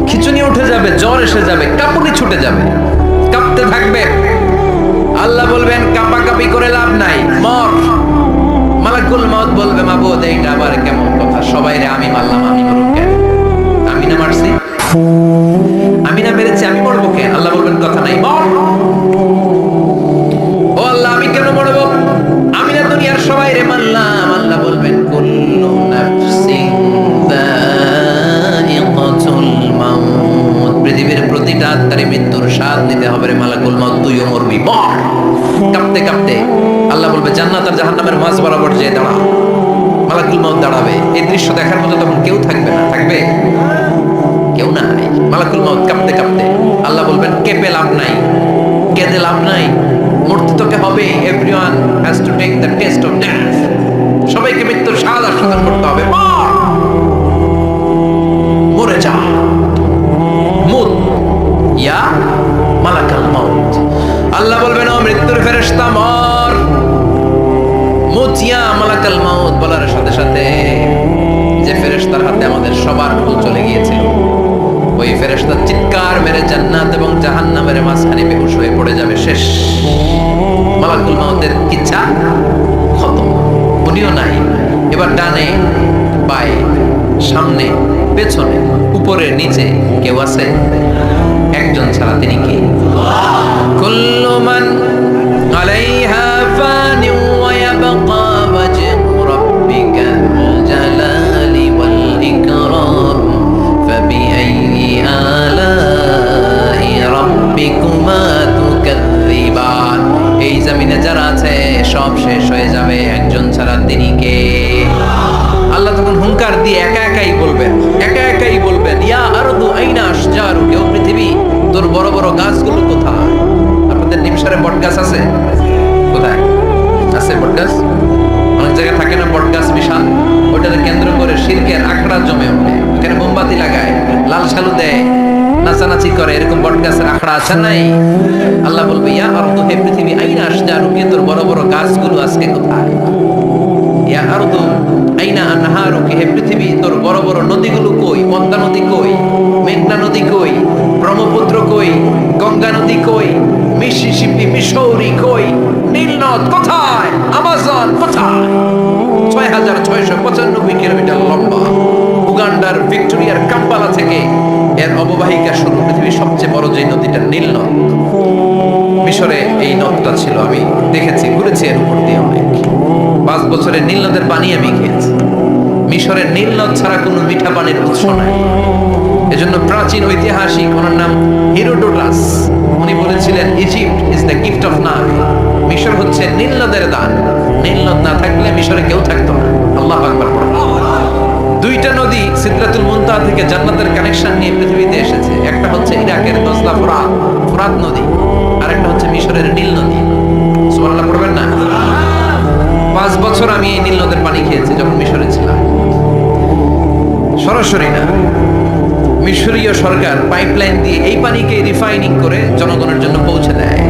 Speaker 1: খিচুনি উঠে যাবে, জ্বর এসে যাবে, কাঁপুনি ছুটে যাবে, কাঁপতে থাকবে। আল্লাহ বলবেন কাঁপাকাঁপি করে লাভ নাই, মর। মালাকুল মাউত বলবে মাবুদ এইটা আবার কেমন কথা, সবাই রে আমি মারলাম, আমি মরব কেন? আমি না মারছি, আমি না মেরেছি, আমি মরবো কেন? আল্লাহ বলবেন কথা নাই, মর। ও আল্লাহ আমি কেন মরবো? আমি না দুনিয়ার সবাই রে মারলাম। আল্লাহ বলবেন কুল্লু নাফসিন যায়িকাতুল মাউত, পৃথিবীর প্রতিটা আত্মারে মৃত্যুর স্বাদ নিতে হবে রে মালাকুল মাউত, তুইও মরবি, মর। কাঁপতে কাঁপতে আল্লাহ বলবে জান্নাত আর জাহান্নামের মাঝ বরাবর যে দাঁড়া। মালাকুল মাউত দাঁড়াবে। এই দৃশ্য দেখার মতো তখন কেউ থাকবে না। থাকবে? কেউ নাই। মালাকুল মাউত কাঁপতে কাঁপতে আল্লাহ বলবেন কেঁপে লাভ নাই, কেঁদে লাভ নাই, মরতে তোকে হবে। Everyone has to take the test of death, সবাইকে মৃত্যুর স্বাদ আস্বাদন করতে হবে। মর, মরে যা, মুত ইয়া মালাকাল মাউত। আল্লাহ বলবেন ও মৃত্যুর ফেরেশতা মর, মুত ইয়া মালাকাল মাউত। বলার সাথে সাথে যে ফেরেশতার হাতে আমাদের সবার রূহ চলে গিয়েছিল, ওই ফেরেশতা চিৎকার মেরে জান্নাত এবং জাহান্নামের মাঝখানে বেহুশ হয়ে পড়ে যাবে। শেষ, মালাকুল মাউতের ইচ্ছা খতম, উনিও নাই। এবার ডানে বায়ে, সামনে পেছনে, উপরে নিচে কেউ আছে? একজন ছাড়া, তিনি কি? কুল্লু মান আলাইহা ফানি ওয়া ইয়াবকা ওয়াজহু রাব্বিকাল জালালি ওয়াল ইকরাম ফাবিআইয়ি আলাই রাব্বিকুমা তুকাযযিবান। এই জমিনে যারা আছে সব শেষ হয়ে যাবে, একজন ছাড়া, তিনি কে? আল্লাহ তখন হুঙ্কার দিয়ে একা একাই বলবেন, একা একাই বলবেন ইয়া আরদু আইনা আশজারুকি, ও পৃথিবী তোর বড় বড় গাছগুলো কোথায়? আপনাদের নিমসারে বট গাছ আছে? কোথায় আছে বট গাছ? অনেক জায়গায় থাকে না বট গাছ বিশাল, ওটাকে কেন্দ্র করে শিরকের আখড়া জমে ওঠে, ওখানে মোমবাতি লাগায়, লাল সালু দেয়, নাচানাচি করে, এরকম বট গাছের আখড়া আছে নাই? আল্লাহ বলবে ইয়া আরদু, হে পৃথিবী, আইনা আশজারুকি, তোর বড় বড় গাছগুলো আজকে কোথায়? ইয়া আরদু আইনা আনহারুকি, হে পৃথিবী তোর বড় বড় নদীগুলো কই? পদ্মা নদী কই? মেঘনা নদী কই? ব্রহ্মপুত্র কই? গঙ্গা নদী কই? মিসিসিপি, মিসৌরি কই? নীল নদ কোথায়? আমাজন কোথায়? 6695 কিলোমিটার লম্বা, উগান্ডার ভিক্টোরিয়ার কাম্পালা থেকে এর অববাহিকা শুরু। পৃথিবীর সবচেয়ে বড় যে নদীটা নীল নদ, মিশরে এই নদটা ছিল, আমি দেখেছি, ঘুরেছি এর উপর দিয়ে অনেক। 5 বছরের নীল নদের পানি আমি খেয়েছি। মিশরের নীল নদ ছাড়া কোনো মিঠা পানির উৎস নাই। এজন্য প্রাচীন ঐতিহাসিক, ওনার নাম হিরোডোটাস, উনি বলেছিলেন Egypt is the gift of Nile. মিশর হচ্ছে নীল নদের দান। নীল নদ না থাকলে মিশরে কেউ থাকতো না। আল্লাহু আকবার। দুইটা নদী সিদরাতুল মুনতাহা থেকে জান্নাতের কানেকশন নিয়ে পৃথিবীতে এসেছে। একটা হচ্ছে ইরাকের নজলা ফুরাত নদী, আর একটা হচ্ছে মিশরের নীল নদী। সুবহানাল্লাহ পড়বেন না? 5 বছর আমি এই নীল নদের পানি খেয়েছি যখন মিশরে ছিলাম। সরাসরি না, মিশরীয় সরকার পাইপলাইন দিয়ে এই পানিকে রিফাইনিং করে জনগণের জন্য পৌঁছে দেয়।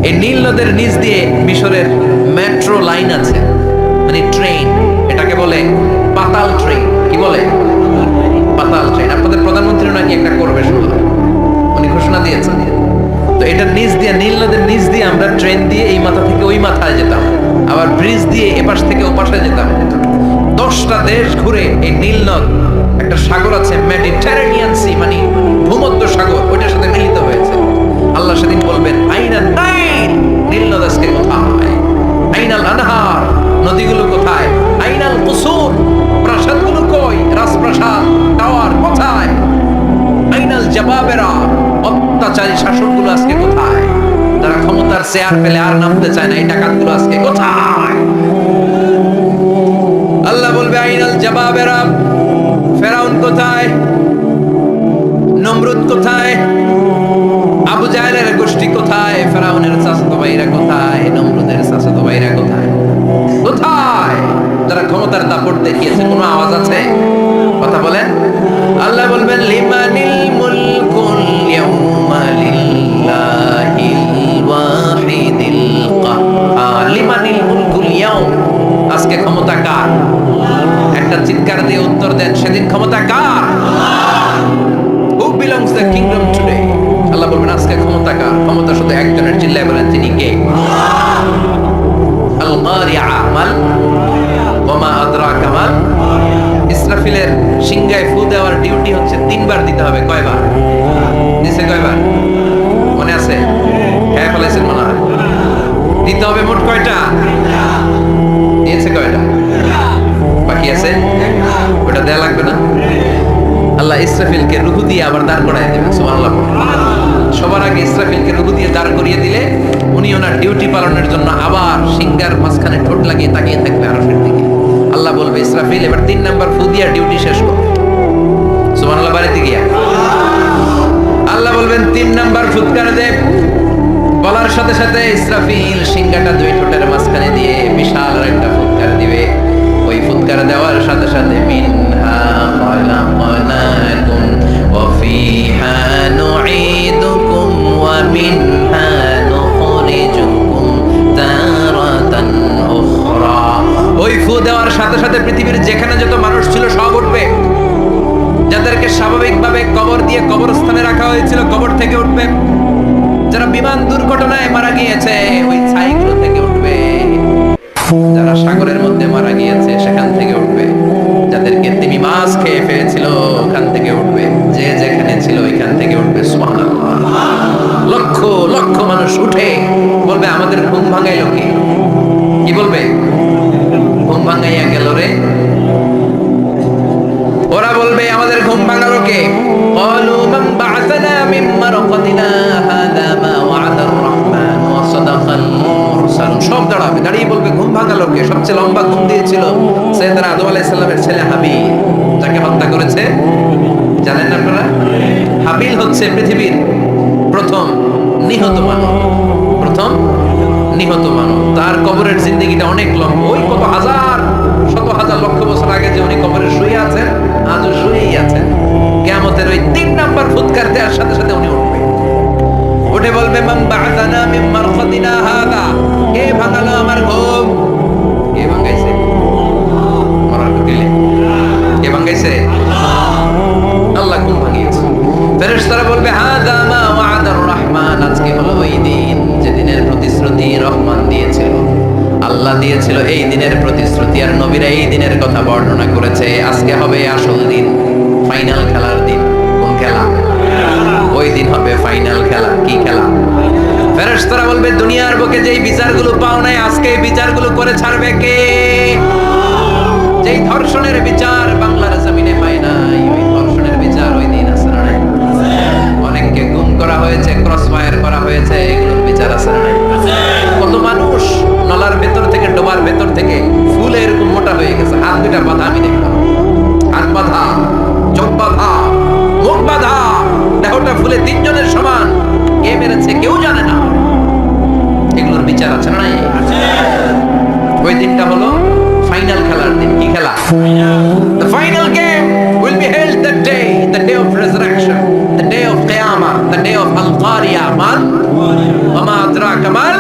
Speaker 1: এই নীল নদের নিচ দিয়ে মিশরের মেট্রো লাইন আছে, মানে ট্রেন, এটাকে বলে পাতাল ট্রেন। কি বলে? পাতাল ট্রেন। আপনাদের প্রধানমন্ত্রী নাকি একটা করবে শুনলাম, উনি ঘোষণা দিয়েছেন। তো এটার নিচ দিয়ে, নীল নদের নিচ দিয়ে আমরা ট্রেন দিয়ে এই মাথা থেকে ওই মাথায় যেতাম, আবার ব্রিজ দিয়ে এপাশ থেকে ওপাশে যেতাম। 10টা দেশ ঘুরে এই নীল নদ, একটা সাগর আছে মেডিটেরেনিয়ান সি, মানে ভূমধ্য সাগর, ওইটার সাথে মিলিত হয়েছে। আল্লাহ সেদিন বলবেন আইনাল নাইল, নীল নদ আজকে কোথায়? আইনাল আনহার, নদীগুলো কোথায়? আইনাল কুসুর, প্রাসাদগুলো কই? রাজপ্রাসাদ, টাওয়ার কোথায়? আইনাল জাবাবেরা, অত্যাচারী শাসকগুলো আজকে কোথায়? যারা ক্ষমতার চেয়ার পেলে আর নামতে চায় না, এই ডাকাতগুলো আজকে কোথায়? আল্লাহ বলবে আইনাল জাবাবেরা, ফেরাউন কোথায়? নমরুদ কোথায়? আবু জাহেলের গোষ্ঠী কোথায়? ফেরাউনের চাচাতো ভাইরা কোথায়? নমরুদের চাচাতো ভাইরা কোথায়? কোথায়? যারা ক্ষমতার দাপট দেখিয়েছে, কোনো আওয়াজ আছে? কথা বলেন। আল্লাহ বলবেন লিমানিল মুলকুল ইয়াউমা লিল্লাহিল ওয়াহিদিল কাহ্হার। লিমানিল মুলকুল ইয়াউম, আজকে ক্ষমতা কার? একটা চিৎকার দিয়ে উত্তর দেন, সেদিন ক্ষমতা কার? Who belongs the kingdom today? আল্লাহ বলবেন আজকে ক্ষমতা কার? ক্ষমতা শুধু একজনের, চিল্লায় বলেন তিনি কে? আল কারিআ, মাল ওয়া মা আদরাকা মাল। ইসরাফিলের সিংহায় ফু দেওয়ার ডিউটি হচ্ছে 3 বার দিতে হবে। কয়বার দিছে? কয়বার মনে আছে? হ্যাঁ ফলাইছেন মনে হয়। দিতে হবে মোট কয়টা? দিয়েছে কয়টা? বাকি আছে? ওটা দেয়া লাগবে না? আল্লাহ ইসরাফিলকে রূহ দিয়ে আবার দাঁড় করায় দেবেন। সুবহানাল্লাহ। সবার আগে ইসরাফিলকে রূহ দিয়ে দাঁড় করিয়ে দিলে উনি ওনার ডিউটি পালনের জন্য আবার সিংহার মাঝখানে ঠোঁট লাগিয়ে তাকিয়ে থাকবে আরশের দিকে। আল্লাহ বলবে ইসরাফিল এবার 3 নাম্বার ফু দিয়ে ডিউটি শেষ কর। সুবহানাল্লাহ। বাড়িতে গিয়া আল্লাহ বলবেন 3 নাম্বার ফুৎকার দে। বলার সাথে সাথে ইসরাফিল সিংহাটা 2 ঠোঁটের মাঝখানে দিয়ে বিশাল একটা ফুৎকার দিবে। ওই ফুৎকার দেওয়ার সাথে সাথে মিনহা খালাকনাকুম ওয়া ফিহা নুঈদুকুম ওয়া মিনহা নুখরিজুকুম তারাতান উখরা। ওই ফু দেওয়ার সাথে সাথে পৃথিবীর যেখানে যত মানুষ ছিল সব উঠবে। যাদেরকে স্বাভাবিকভাবে কবর দিয়ে কবরস্থানে রাখা হয়েছিল কবর থেকে উঠবে। যারা বিমান দুর্ঘটনায় মারা গিয়েছে ওই ছাইগুলো থেকে উঠবে। যারা সাগরের মধ্যে মারা গিয়েছে সেখান থেকে উঠবে। যাদেরকে তিমি মাছ খেয়ে ফেলেছিল ওখান থেকে উঠবে। যে যেখানে ছিল ওইখান থেকে উঠবে। সুবহানাল্লাহ। লক্ষ লক্ষ মানুষ উঠে বলবে আমাদের ঘুম ভাঙাইলো কে? কি বলবে? ঘুম ভাঙাইয়া গেল রে। ওরা বলবে আমাদের ঘুম ভাঙালো কে? ক্বালু মান বা'আসানা মিন মারকাদিনা হাযা মা ওয়া'আদা আর-রাহমান ওয়া সাদাকাল মুরসালুন। সব দাঁড়াবে, দাঁড়িয়ে বলবে ঘুম ভাঙালো কে? সবচেয়ে লম্বা ঘুম দিয়েছিল সাইয়েদনা আদম আলাইহিস সালামের ছেলে হাবিল, যাকে হত্যা করেছে। জানেন না আপনারা? হাবিল হচ্ছে পৃথিবীর প্রথম নিহত মানব। প্রথম নিহত মানব। তার কবরের জিন্দেগিটা অনেক লম্বা। ওই কত হাজার, শত হাজার, লক্ষ বছর আগে যে উনি কবরে শুয়ে আছেন, আজও শুয়েই আছেন। কিয়ামতের ওই 3 নাম্বার ফুৎকার দেওয়ার সাথে সাথে উনি উঠবে। উঠে বলবে মান বা'আসানা মিন মারকাদিনা হাযা। কে ভাঙালো আমার ঘুম? কে ভাঙাইছে? মরার দিলে কে ভাঙাইছে? আল্লাহ ঘুম ভাঙিয়েছে। ফেরেশতারা বলবে হাযা মা ওয়া'আদা আর-রাহমান। আজকে হলো ওই দিন যেদিনের প্রতিশ্রুতি রহমান দিয়েছিল, আল্লাহ দিয়েছিল। এই দিনের প্রতিশ্রুতি আর নবীরা এই দিনের কথা বর্ণনা করেছে। আজকে হবে আসল দিন, ফাইনাল খেলার দিন। কোন খেলা? ওই দিন হবে ফাইনাল খেলা। কি খেলা? ফেরেশতারা বলবে দুনিয়ার বুকে যেই বিচারগুলো পাও নাই আজকে এই বিচারগুলো করে ছাড়বে কে? যেই ধর্ষণের বিচার বাংলার জমিনে পায় নাই, ওই ধর্ষণের বিচার ওই দিন আছে না নাই? অনেককে গুম করা হয়েছে, ক্রস ফায়ার করা হয়েছে, এগুলোর বিচার আছে না নাই? কত মানুষ নলার ভেতর থেকে, ডোবার ভেতর থেকে ফুলে এরকম মোটা হয়ে গেছে, হাত দুটা বাঁধা, আমি দেখলাম হাত বাঁধা, চোখ বাঁধা, মুখ বাঁধা, দেহটা ফুলে তিনজনের সমান। কে মেরেছে কেউ জানে না, এগুলোর বিচার আছে না নাই? ওই দিনটা হলো ফাইনাল খেলার দিন। কি খেলা? The final game will be held that day, the day of resurrection, the day of Qiyamah, the day of Al-Qari'ah, man wa ma adraka mal,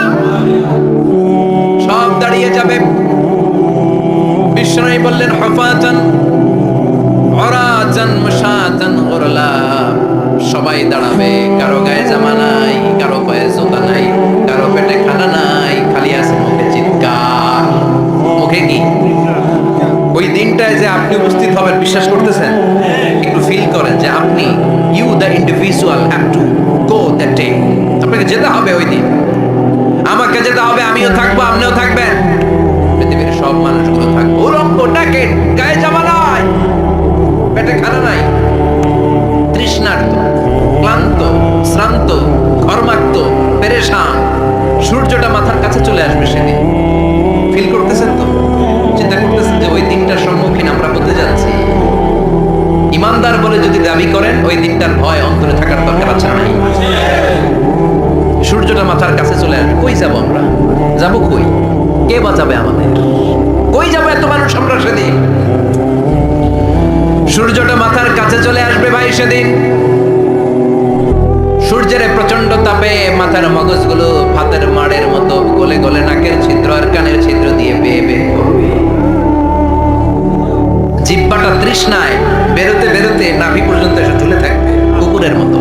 Speaker 1: সব দাঁড়িয়ে যাবে। বিষ্ণু বললেন হুফাতান উরাতান মুশাতান গুরলা, সবাই দাঁড়াবে, কারো গায়ে জামা নাই, কারো পায়ে জুতা নাই, কারো পেটে খানা নাই, খালি আছে মুখে চিৎকার। মুখে কি? ওই দিনটায় যে আপনি উপস্থিত হবেন, বিশ্বাস করতেছেন? একটু ফিল করেন যে আপনি, you the individual have to go that day. আপনাকে যেতে হবে ওই দিন, আমাকে যেতে হবে, আমিও থাকবো, আপনিও থাকবেন, পৃথিবীর সব মানুষগুলো থাকবো। উলঙ্গ, নাকেড, গায়ে জামা নাই, পেটে খানা নাই, তৃষ্ণার্ত, ক্লান্ত, শ্রান্ত, ঘর্মাক্ত, পেরেশান। সূর্যটা মাথার কাছে চলে আসবে সেদিন। ফিল করতেছেন তো? চিন্তা করতেছেন যে ওই দিনটার সম্মুখীন আমরা হতে যাচ্ছি। ইমানদার বলে যদি দাবি করেন, ওই দিনটার ভয় অন্তরে থাকার দরকার আছে না? সূর্যটা মাথার কাছে চলে আসবে, কই যাবো আমরা? যাবো কই? কে বাঁচাবে আমাদের? কই যাবো এত মানুষ আমরা সেদিন? সূর্যটা মাথার কাছে চলে আসবে ভাই সেদিন। সূর্যের প্রচন্ড তাপে মাথার মগজগুলো ভাতের মাড়ের মতো গলে গলে নাকের ছিদ্র আর কানের ছিদ্র দিয়ে বেয়ে বের করবে। জিহ্বাটা তৃষ্ণায় বেরোতে বেরোতে নাভি পর্যন্ত এসে ঝুলে থাকবে কুকুরের মতো।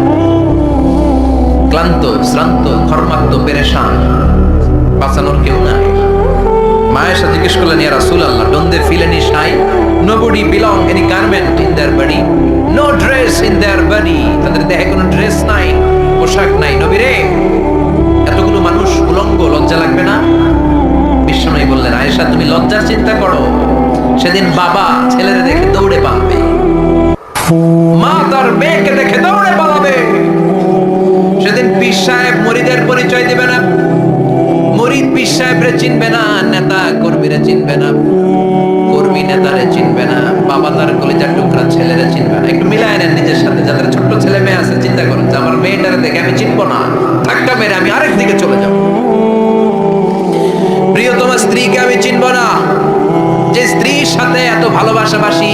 Speaker 1: ক্লান্ত, শ্রান্ত, ঘর্মাক্ত, পেরেশান, বাঁচানোর কেউ নাই। মায়ের সাথে জিজ্ঞেস করলেন, ইয়া রাসূলুল্লাহ, don't they feel any shy? Nobody belong any garment in their body, no dress in their body. তাদের দেহে কোনো ড্রেস নাই, পোশাক নাই। নবী রে, এতগুলো মানুষ উলঙ্গ, লজ্জা লাগবে না? বিশ্বনবী বললেন, আয়েশা তুমি লজ্জার চিন্তা করো, সেদিন বাবা ছেলেরে দেখে দৌড়ে পালাবে, মা তার মেয়েকে দেখে দৌড়ে পালাবে। সেদিন পীর সাহেব মুরিদের পরিচয় দিবে না, মুরিদ পীর সাহেবরে চিনবে না, নেতা কর্মীরা চিনবে না, কর্মী নেতারে চিনবে না, বাবা তার কলিজার টুকরা ছেলেরে চিনবে না। একটু মিলায় নেন নিজের সাথে, যাদের ছোট্ট ছেলে মেয়ে আছে, চিন্তা করেন যে আমার মেয়েটারে দেখে আমি চিনবো না, ধাক্কা মেরে আমি আরেক দিকে চলে যাব। প্রিয়তমা স্ত্রীকে আমি চিনবো না, যে স্ত্রীর সাথে এত ভালোবাসাবাসি,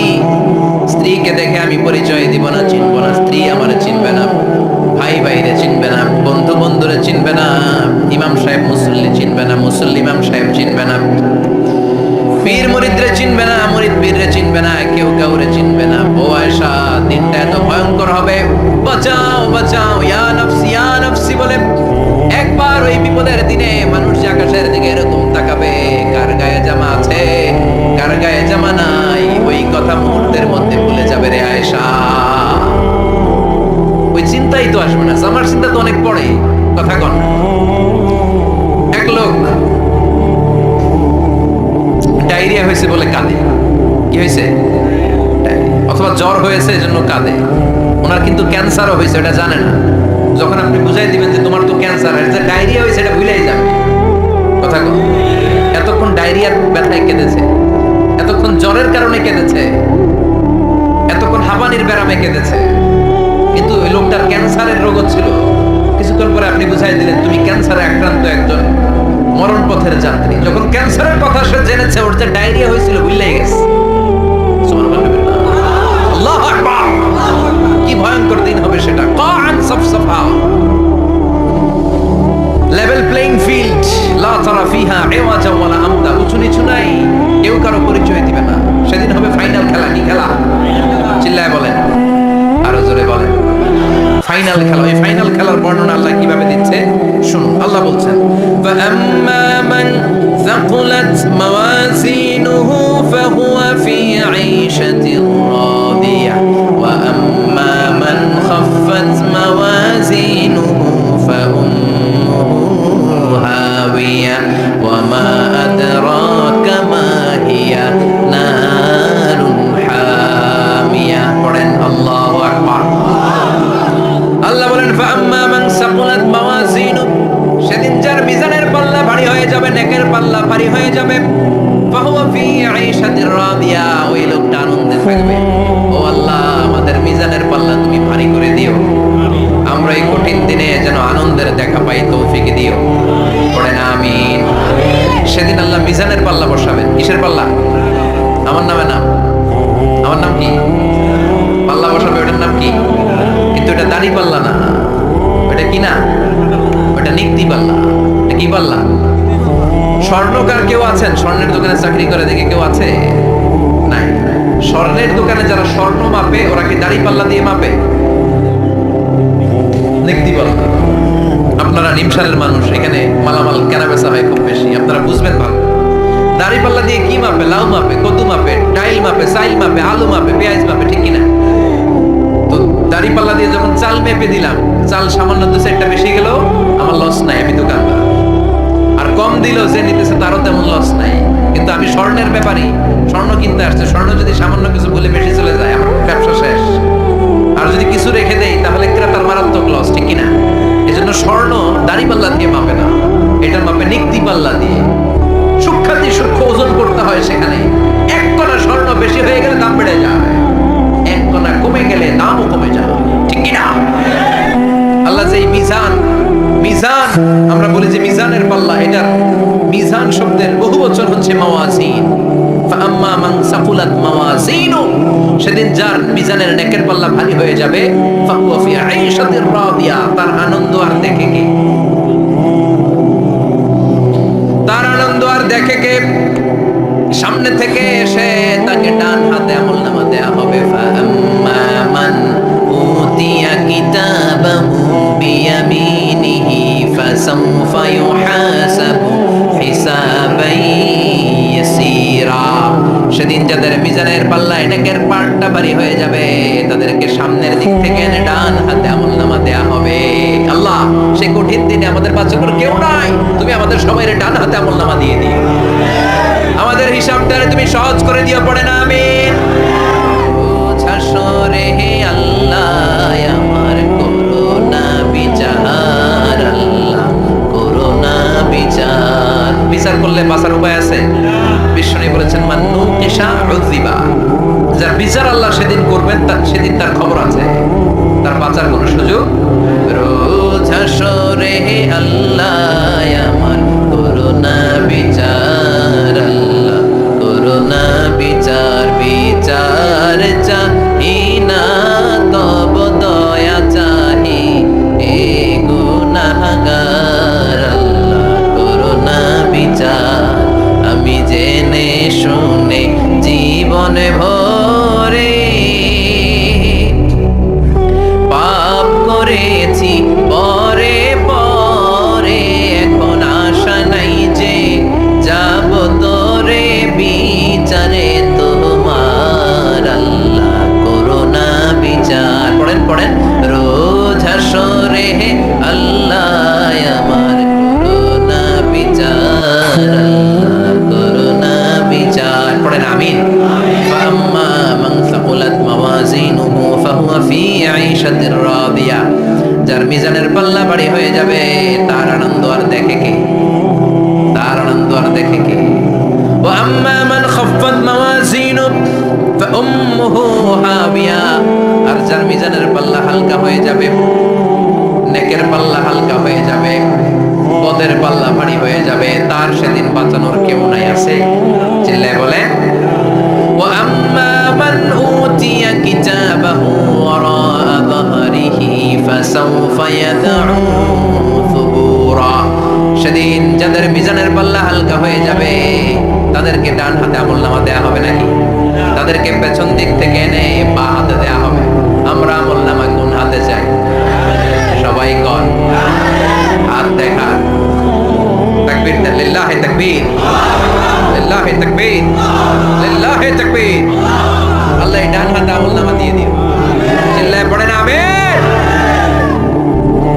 Speaker 1: স্ত্রীকে দেখে আমি পরিচয় দিব না, চিনবো না। স্ত্রী আমারে চিনবে না, ভাই ভাইরে চিনবে না, বন্ধু বন্ধুরে চিনবে না, ইমাম সাহেব মুসল্লি চিনবে না, মুসল্লি ইমাম সাহেব চিনবে না, পীর মুরিদরে চিনবে না, মুরিদ পীররে চিনবে না, কেউ কাউরে চিনবে না। ও আয়েশা, দিনটা এত ভয়ঙ্কর হবে, বাঁচাও বাঁচাও, ইয়া নফসি বলে একবার ওই বিপদের দিনে মানুষ যে আকাশের দিকে এরকম তাকাবে, কার গায়ে জামা আছে, কার গায়ে জামা নাই, ওই কথা মুহূর্তের মধ্যে ভুলে যাবে রে আয়েশা। ওই চিন্তাই তো আসবে না, জামার চিন্তা তো অনেক পড়ে। কথা কন, এক লোক ডায়রিয়া হয়েছে বলে কাঁদে। কি হয়েছে? অথবা জ্বর হয়েছে এজন্য কাঁদে। ওনার কিন্তু ক্যান্সারও হয়েছে, এটা জানে না। যখন আপনি বুঝাই দিবেন যে তোমার তো ক্যান্সার, যে ডায়রিয়া হয়েছে এটা ভুলেই যাবে। কথা কন, এতক্ষণ ডায়রিয়ার ব্যথায় কেঁদেছে, এতক্ষণ জ্বরের কারণে কেঁদেছে, এতক্ষণ হাঁপানির ব্যারামে কেঁদেছে, কিন্তু ওই লোকটার ক্যান্সারের রোগ ছিল। কিছুক্ষণ পরে আপনি বুঝাই দিলেন তুমি ক্যান্সারে আক্রান্ত একজন মরণ পথের যাত্রী। যখন ক্যান্সারের কথা সে জেনেছে, ওর যে ডায়রিয়া হয়েছিল ভুলেই গেছে। আল্লাহু আকবার, কি ভয়ঙ্কর দিন হবে সেটা। কান সাফসাফা, লেভেল প্লেইং ফিল্ড, লা তারা ফিহা ইওয়াজা ওয়ালা আমতা, উঁচু নিচু নাই, কেউ কারো পরিচয় দিবে না। সেদিন হবে ফাইনাল খেলা। কি খেলা? চিল্লায় বলেন, আরো জোরে বলেন, ফাইনাল খেলা। এই ফাইনাল খেলার বর্ণনা আল্লাহ কিভাবে দিচ্ছে শুনুন। আল্লাহ বলছেন, ফাআম্মা মান যাকুলাত মাওয়াজিনুহু ফাহুয়া ফি আইশাতির রাদিয়া ওয়া আম্মা মান খাফফাত মাওয়াজিনুহু ফাউম্মুহু ভারী হয়ে যাবে। ফাহুয়া ফি আইশাতির রাদিয়া, ওই লোকটা আনন্দে থাকবে। ও আল্লাহ, আমাদের মিজানের পাল্লা তুমি ভারী করে দিও, আমরা এই কঠিন দিনে যেন আনন্দের দেখা পাই, তৌফিক দিও। পড়ে না আমিন। সেদিন আল্লাহ মিজানের পাল্লা বসাবেন। কিসের পাল্লা? আমার নামে নাম। আমার নাম কি? পাল্লা বসাবে, ওটার নাম কি? কিন্তু এটা দাড়ি পাল্লা না, ওটা কি না, ওটা নিক্তি পাল্লা। এটা কি পাল্লা? স্বর্ণকার কেউ আছেন? স্বর্ণের দোকানে চাকরি করে দেখে কেউ আছে? নাই। স্বর্ণের দোকানে যারা স্বর্ণ মাপে, ওরা কি দাড়ি পাল্লা দিয়ে মাপে? নিক্তি পাল্লা। আপনারা নিমসারের মানুষ, এখানে মালামাল কেনা বেচা হয় খুব বেশি, আপনারা বুঝবেন ভালো। দাড়ি পাল্লা দিয়ে কি মাপে? লাউ মাপে, কদু মাপে, ডাইল মাপে, চাইল মাপে, আলু মাপে, পেঁয়াজ মাপে, ঠিক কিনা? তো দাড়ি পাল্লা দিয়ে যখন চাল মেপে দিলাম, চাল সামান্য দু চারটা বেশি গেল, আমার লস নাই, আমি দোকানদার। আর কম দিল, যে নিতেছে তারও তেমন লস নাই। কিন্তু আমি স্বর্ণের ব্যাপারী, স্বর্ণ কিনতে আসছে, স্বর্ণ যদি সামান্য কিছু ভুলে বেশি চলে যায়, আমার ব্যবসা শেষ। আর যদি কিছু রেখে দেই, তাহলে ক্রেতার মারাত্মক লস, ঠিক কিনা? এই জন্য স্বর্ণ দাড়ি পাল্লা দিয়ে মাপে না, এটা মাপে নিক্তি পাল্লা দিয়ে। সূক্ষ্মাতি সূক্ষ্ম ওজন করতে হয় সেখানে। এক কণা স্বর্ণ বেশি হয়ে গেলে দাম বেড়ে যায়, এক কণা কমে গেলে দামও কমে যায়, ঠিক কিনা? আল্লাহ যে মিজান, মিজান আমরা বলি যে মিজানের পাল্লা, এটার মিজান শব্দের বহুবচন হচ্ছে মাওয়াজিন। ফাআম্মা মান সাকুলাত মাওয়াজিনু, সেদিন যার মিজানের নেকের পাল্লা ভারী হয়ে যাবে, ফাহুয়া ফি আইশাতির রাদিয়া, তার আনন্দ আর দেখে কে? তার আনন্দ আর দেখে কে? সামনে থেকে এসে তাকে ডান হাতে আমলনামা দেয়া হবে। ফাআম্মা মান উতিয়া কিতাবাহু বিয়ামিনিহি ফাসাউফা ইউহাসাবু হিসাবান ইয়াসীরা। সেদিন যাদের মিজানের পাল্লায় নেকের পাটটা ভারী হয়ে যাবে, তাদেরকে সামনের দিক থেকে এনে ডান হাতে আমলনামা দেয়া হবে। আল্লাহ, সেই কঠিন দিনে আমাদের বাঁচানোর কেউ নাই, তুমি আমাদের সবাইয়ের ডান হাতে আমলনামা দিয়ে দিও, আমাদের হিসাবটা তুমি সহজ করে দিও। পড়ে না আমিন। বোঝা সরে হে আল্লাহ, আমার করোনা বিচার, আল্লাহ করোনা বিচার। বিচার করলে বাঁচার উপায় আছে? বিশ্বনবী বলেছেন, মান্নু কিসা উযিবা, যার বিচার আল্লাহ সেদিন করবেন, সেদিন তার খবর আছে, তার বাঁচার কোনো সুযোগ। রোজ হাসরে হে আল্লাহ, আমার করোনা বিচার, আল্লাহ করোনা বিচার। বিচার চাহি না, তব দয়া চাহি, এ গুনাহগার, আল্লাহ করোনা বিচার। আমি জেনে শুনে জীবনে ভরে পাপ করেছি পরে পরে, এখন আশা নাই যে যাব তোরে বিচারে তোমার, আল্লাহ করোনা বিচার। পড়েন পড়েন। রোজ হাসরে হে আল্লাহ, আমার করোনা বিচার, আল্লাহ করোনা বিচার। পড়েন আমিন। ফাআম্মা মান সাকুলাত মাওয়াজিনুহু ফাহুয়া ফি আইশাতির রাদিয়া, যার মিজানের পাল্লা ভারী হয়ে যাবে, তার আনন্দ আর দেখে কে? তার আনন্দ আর দেখে কে? ওয়া আম্মা মান খাফফাত মাওয়াজিনুহু ফাউম্মুহু হাবিয়া, আর যার মিজানের পাল্লা হালকা হয়ে যাবে, নেকের পাল্লা হালকা হয়ে যাবে, পদের পাল্লা ভারী হয়ে যাবে, তার সেদিন বাঁচানোর কেউ নাই। আছে? চিল্লায় বলে। ওয়া আম্মা মান উতিয়া কিতাবাহু ওয়ারাআ যাহরিহি ফাসাউফা ইয়াদউ সুবুরা, সেদিন যাদের মিজানের পাল্লা হালকা হয়ে যাবে, তাদেরকে ডান হাতে আমলনামা দেয়া হবে নাকি? তাদেরকে পেছন দিক থেকে এনে বা হাতে দেয়া হবে। আমরা আমলনামা কোন হাতে চাই? সবাই কর, হাত দেখা। তাকবীর, লিল্লাহি তাকবীর, লিল্লাহি তাকবীর, লিল্লাহি তাকবীর। আল্লাহ ডান হাতে আমলনামা দিয়ে দিও। চিল্লায় পড়েন আমিন।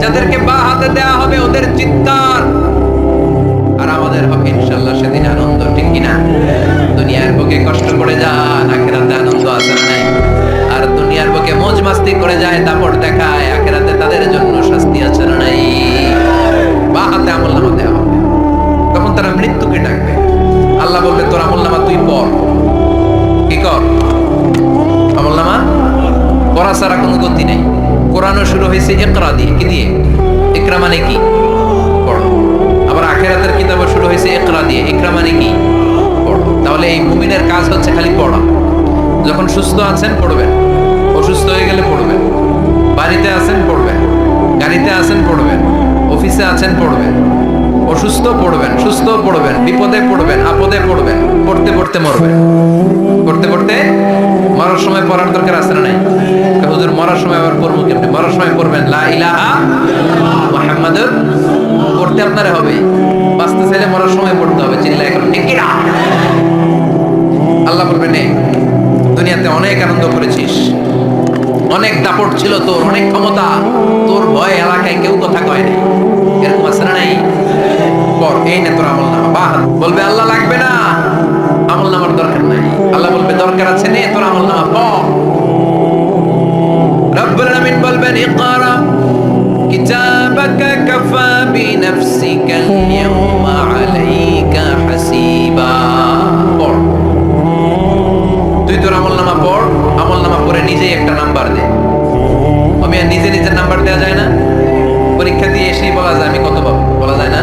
Speaker 1: যাদেরকে বা হাতে দেয়া হবে, ওদের চিৎকার আর আমাদের হবে ইনশাআল্লাহ সেদিন আনন্দ, ঠিক কিনা? দুনিয়ার বুকে কষ্ট করে যান, আখিরাতে আনন্দ আছে না নাই? আর দুনিয়ার বুকে মौज মাস্তি করে যায়, দাপট দেখায়, আখিরাতে তাদের জন্য শাস্তি আছে না নাই? বা হাতে আমলনামা দেওয়া হবে, তখন তারা মৃত্যুকে ডাকবে। ইকরা দিয়ে। কি দিয়ে? ইকরা মানে কি? পড়ো। আবার আখিরাতের কিতাবও শুরু হয়েছে ইকরা দিয়ে। ইকরা মানে কি? পড়ো। তাহলে এই মুমিনের কাজ হচ্ছে খালি পড়া। যখন সুস্থ আছেন পড়বেন, অসুস্থ হয়ে গেলে পড়বেন, বাড়িতে আছেন পড়বেন, গাড়িতে আছেন পড়বেন, অফিসে আছেন পড়বেন, অসুস্থ পড়বেন, সুস্থ পড়বেন, বিপদে পড়বেন, আপদে পড়বেন, পড়তে পড়তে মরবেন। পড়তে পড়তে মরার সময় পড়ার দরকার আছে না নাই? হুজুর মরার সময় আবার পড়বো কেমনে? মরার সময় পড়বেন লা ইলাহা মুহাম্মাদুর। পড়তে আপনারা হবে, বাঁচতে চাইলে মরার সময় পড়তে হবে। চিল্লায় এখন ঠিক কি না? আল্লাহ বলবেন এই দুনিয়াতে অনেক আনন্দ করেছিস, অনেক দাপট ছিল তোর, অনেক ক্ষমতা, তোর ভয় এলাকায় কেউ কথা কয় নাই। এরকম আছে না নাই? পর এই না তোর আমল নামা। বাহ, বলবে আল্লাহ লাগবে না, আমল নামার দরকার নাই। আল্লাহ বলবে দরকার আছে, নে তোর আমল নামা পড়। রব্বুল আলামিন বলবেন ইকরা কিতাবাকা কাফা বিনাফসিকা আল-ইয়াওমা আলাইকা হাসিবা। পড়, তুই তোর আমল নামা পড়। আমল নামা পড়ে নিজেই একটা নাম্বার দে। আমি আর নিজে নিজের নাম্বার দেওয়া যায় না? পরীক্ষা দিয়ে এসেই বলা যায় আমি কত পাবো? বলা যায় না?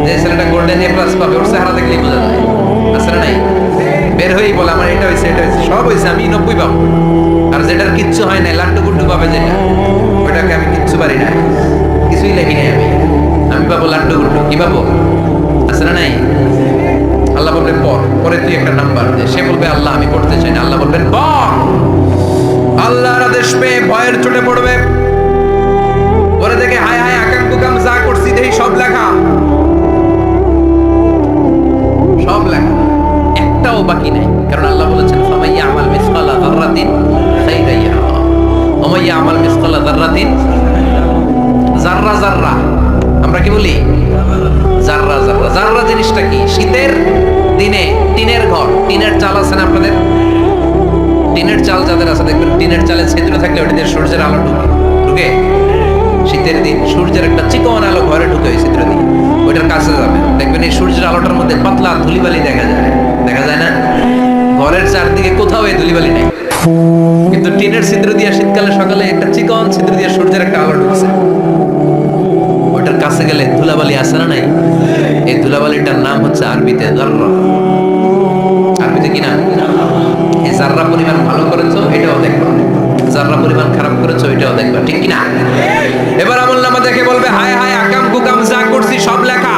Speaker 1: যে ছেলেটা গোল্ডেন এ প্লাস পাবে ওর চেহারা দেখলেই বোঝা যায়, আছে না নাই? বের হয়েই বলে আমার এটা হয়েছে, এটা হয়েছে, সব হয়েছে, আমি 90 পাবো। আর যেটার কিচ্ছু হয় নাই, লাড্ডু গুড্ডু পাবে যেটা, ওইটাকে আমি কিচ্ছু পারি না, কিছুই লেখি নাই আমি, আমি পাবো লাড্ডু গুড্ডু। কি পাবো? আছে না নাই? আল্লাহ বলবে পড়, পরে তুই একটা নাম্বার দে। সে বলবে আল্লাহ আমি পড়তে চাই না। আল্লাহ বলবেন পড়। আল্লাহর আদেশ পেয়ে ভয়ের চোটে পড়বে, পরে দেখে হায় হায় আকাম কুকাম যা করছি দেখি সব লেখা, সব লেখা, একটাও বাকি নাই। কারণ আল্লাহ বলেছেন ফামাইয়া আমাল মিসকালা যাররাতিন খাইরান ইয়ারা ওয়া মাইয়া আমাল মিসকালা যাররাতিন, যাররা যাররা আমরা কি বলি? যাররা যাররা। যাররা জিনিসটা কি? শীতের দিনে টিনের ঘর, টিনের চাল আছে না আপনাদের? টিনের চাল যাদের আছে দেখবেন টিনের চালে ছিদ্র থাকলে ওটা দিয়ে সূর্যের আলো ঢুকে। ঢুকে শীতের দিন সূর্যের একটা চিকন আলো ঘরে ঢুকে ওই ছিদ্র দিয়ে, ওইটার কাছে যাবেন দেখবেন এই সূর্যের আলোটার মধ্যে পাতলা ধুলিবালি দেখা যায়। দেখা যায় না? ঘরের চারদিকে কোথাও এই ধুলিবালি নেই, কিন্তু টিনের ছিদ্র দিয়ে শীতকালে সকালে একটা চিকন ছিদ্র দিয়ে সূর্যের একটা আলো ঢুকছে। ওইটার কাছে গেলে ধুলাবালি আসে না নাই? এই ধুলাবালিটার নাম হচ্ছে আরবিতে যাররা। আরবিতে কি নাম? এই যাররা পরিমাণ ভালো করেছো এটাও দেখবা, যাররা পরিমাণ খারাপ করেছো এটাও দেখবা। ঠিক কি না? এবার আমলনামা দেখে বলবে হায় হায় আকাম কুকাম যা করছি সব লেখা।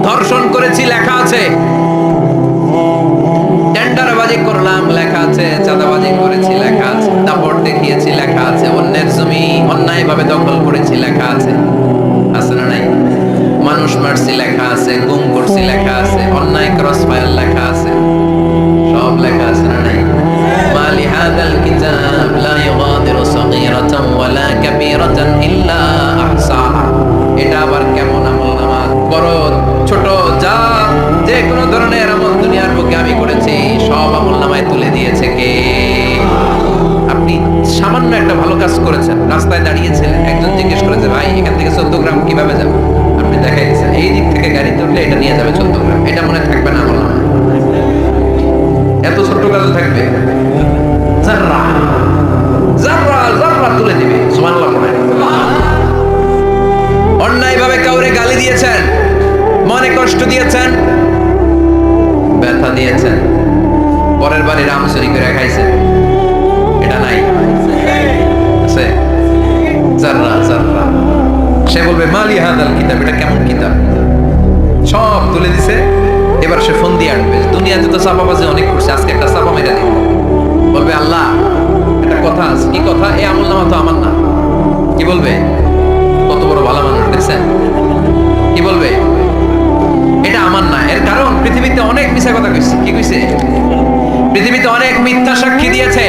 Speaker 1: ধর্ষণ করেছি লেখা আছে, টেন্ডারবাজি করলাম লেখা আছে, চাঁদাবাজি করেছি লেখা আছে, দাপট দেখিয়েছি লেখা আছে, অন্যের জমি অন্যায়ভাবে দখল করেছি লেখা আছে। আছে না নাই? মানুষ মারছি লেখা আছে, গুম করছি লেখা আছে, অন্যায় ক্রস ফায়ার লেখা আছে, সব লেখা আছে না নাই? মালি হাদাল কিতাব লা ইউগাদিরু সাগীরাতান ওয়ালা কাবীরাতান ইল্লা আহসাহা। এটা আবার কেমন আমলনামা? বড় ছোট যা যে কোনো ধরনের আমল দুনিয়ার বুকে আমি করেছি সব আমলনামায় তুলে দিয়েছে কে? আপনি সামান্য একটা ভালো কাজ করেছেন, রাস্তায় দাঁড়িয়েছিলেন, একজন জিজ্ঞেস করেছে ভাই এখান থেকে 14 গ্রাম কিভাবে যাবে? আপনি দেখাই দিয়েছেন এই দিক থেকে গাড়িতে উঠলে এটা নিয়ে যাবে 14 গ্রাম। এটা মনে থাকবে না আমলনামায়? এত ছোট্ট কাজ থাকবে? যাররা যাররা যাররা তুলে দিবে। সুবহানাল্লাহ পড়েন। অন্যায়ভাবে কাউরে গালি দিয়েছেন, মনে কষ্ট দিয়েছেন, ব্যথা দিয়েছেন, পরের বাড়ির আম চুরি করে খাইছেন, এটা নাই? আছে? যাররা যাররা। সে বলবে মালি হাদাল কিতাব, এটা কেমন কিতাব? সব তুলে দিছে। এবার সে ফোন দিয়ে আনবে, দুনিয়াতে তো চাপাবাজি অনেক করছে, আজকে একটা চাপা মেরে দিব। বলবে আল্লাহ একটা কথা আছে। কি কথা? এই আমলনামা তো আমার না। কি বলবে? কত বড় ভালো মানুষ দেখছেন? কি বলবে? এটা আমার না। এর কারণ পৃথিবীতে অনেক মিথ্যা কথা কইছে। কি কইছে? পৃথিবীতে অনেক মিথ্যা সাক্ষী দিয়েছে,